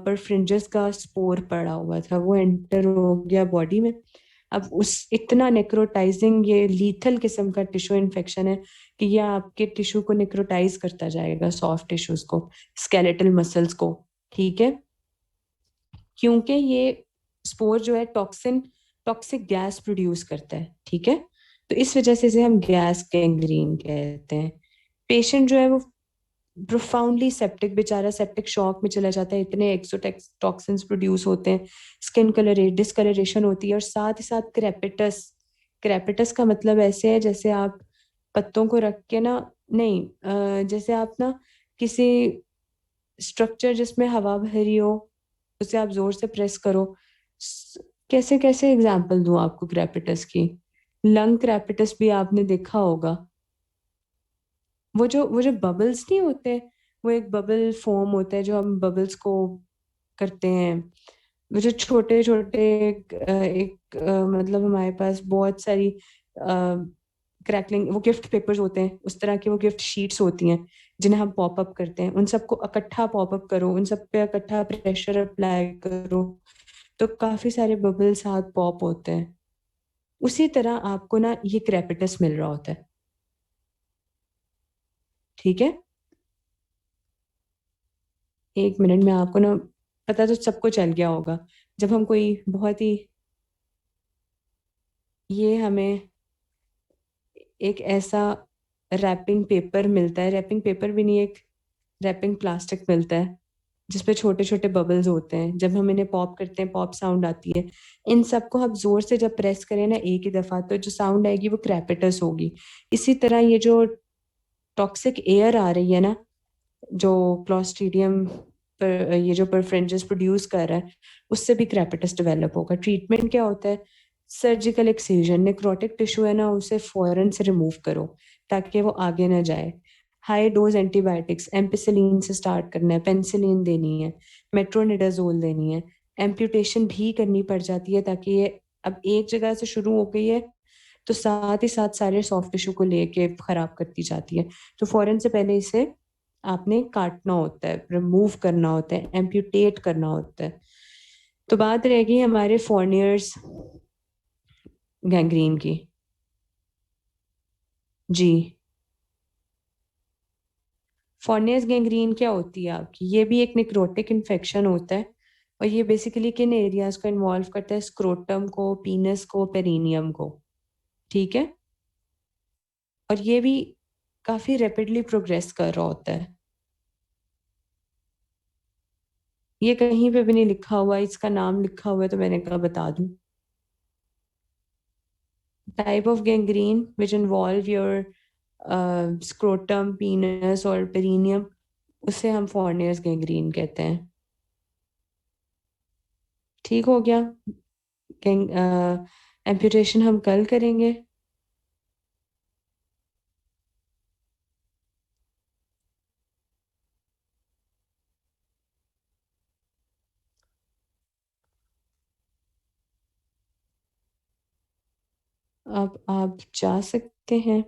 [SPEAKER 2] परफ्रिंजिस का स्पोर पड़ा हुआ था, वो एंटर हो गया बॉडी में। अब उस इतना नेक्रोटाइजिंग ये लीथल किस्म का टिश्यू इन्फेक्शन है कि ये आपके टिश्यू को नेक्रोटाइज करता जाएगा, सॉफ्ट टिश्यूज को, स्केलेटल मसल्स को, ठीक है। क्योंकि ये स्पोर जो है टॉक्सिन टॉक्सिक गैस प्रोड्यूस करता है, ठीक है। तो इस वजह से इसे हम गैस गैंग्रीन कहते हैं। पेशेंट जो है वो प्रोफाउंडली सेप्टिक, बेचारा सेप्टिक शॉक में चला जाता है, इतने एक्सोटॉक्सिन्स प्रोड्यूस होते हैं, स्किन कलर डिस्कलरेशन होती है, और साथ ही साथ क्रेपिटस। क्रेपिटस का मतलब ऐसे है जैसे आप पत्तों को रख के ना, नहीं जैसे आप ना किसी स्ट्रक्चर जिसमें हवा भरी हो उसे आप जोर से प्रेस करो। कैसे कैसे एग्जांपल दूं आपको क्रेपिटस की? लंग क्रेपिटस भी आपने देखा होगा, वो जो बबल्स नहीं होते, वो एक बबल फोम होता है जो हम बबल्स को करते हैं। वो जो छोटे छोटे मतलब हमारे पास बहुत सारी क्रैकलिंग वो गिफ्ट पेपर्स होते हैं, उस तरह की वो गिफ्ट शीट्स होती हैं जिन्हें हम पॉप अप करते हैं, उन सबको इकट्ठा पॉप अप करो, उन सब पे इकट्ठा प्रेशर अप्लाई करो, तो काफी सारे बबल्स हाथ पॉप होते हैं। उसी तरह आपको ना ये क्रेपिटस मिल रहा होता है, ठीक है। एक मिनट में आपको ना पता तो सबको चल गया होगा, जब हम कोई बहुत ही, ये हमें एक ऐसा रैपिंग पेपर मिलता है, रैपिंग पेपर भी नहीं, एक रैपिंग प्लास्टिक मिलता है, जिसपे छोटे छोटे बबल्स होते हैं, जब हम इन्हें पॉप करते हैं पॉप साउंड आती है। इन सबको हम जोर से जब प्रेस करें ना एक ही दफा, तो जो साउंड आएगी वो क्रैपिटस होगी। इसी तरह ये जो टॉक्सिक एयर आ रही है ना, जो क्लॉस्ट्रीडियम पर ये जो परफ्रेंजिस प्रोड्यूस कर रहा है, उससे भी क्रैपिटस डेवलप होगा। ट्रीटमेंट क्या होता है? Surgical excision. नेक्रोटिक टिश्यू है ना, उसे फौरन से रिमूव करो ताकि वो आगे ना जाए। हाई डोज एंटीबायोटिक्स, एम्पिसिलिन से स्टार्ट करना है, पेनिसिलिन देनी है, मेट्रोनिडाजोल देनी है। एम्प्यूटेशन भी करनी पड़ जाती है ताकि ये अब एक जगह से शुरू हो गई है तो साथ ही साथ सारे सॉफ्ट टिश्यू को लेके खराब करती जाती है। तो फौरन से पहले इसे आपने काटना होता है, रिमूव करना होता है, एम्प्यूटेट करना होता है। तो बात रहेगी हमारे फोर्नियर्स गैंग्रीन की। जी, फोर्नियर्स गैंग्रीन क्या होती है आपकी? ये भी एक नेक्रोटिक इन्फेक्शन होता है। और ये बेसिकली किन एरियाज को इन्वॉल्व करता है? स्क्रोटम को, पीनस को, पेरिनियम को। ठीक है। और ये भी काफी रैपिडली प्रोग्रेस कर रहा होता है। ये कहीं पे भी नहीं लिखा हुआ, इसका नाम लिखा हुआ है तो मैंने कहा बता दूं। Type of gangrene which involve your scrotum, पीनस और पेरिनियम, उसे हम फोर्नियर्स गैंग्रीन कहते हैं। ठीक हो गया। एम्पुटेशन हम कल करेंगे। अब आप जा सकते हैं,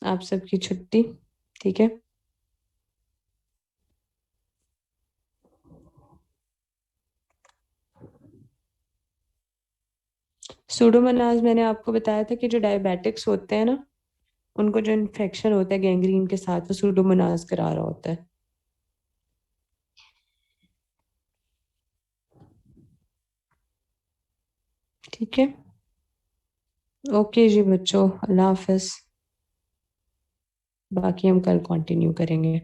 [SPEAKER 2] आप सबकी छुट्टी। ठीक है। सूडोमोनाज मैंने आपको बताया था कि जो डायबिटिक्स होते हैं ना, उनको जो इन्फेक्शन होता है गैंग्रीन के साथ, वो सूडोमोनाज करा रहा होता है। ठीक है। ओके जी बच्चों, अल्लाह हाफिज। बाकी हम कल कंटिन्यू करेंगे।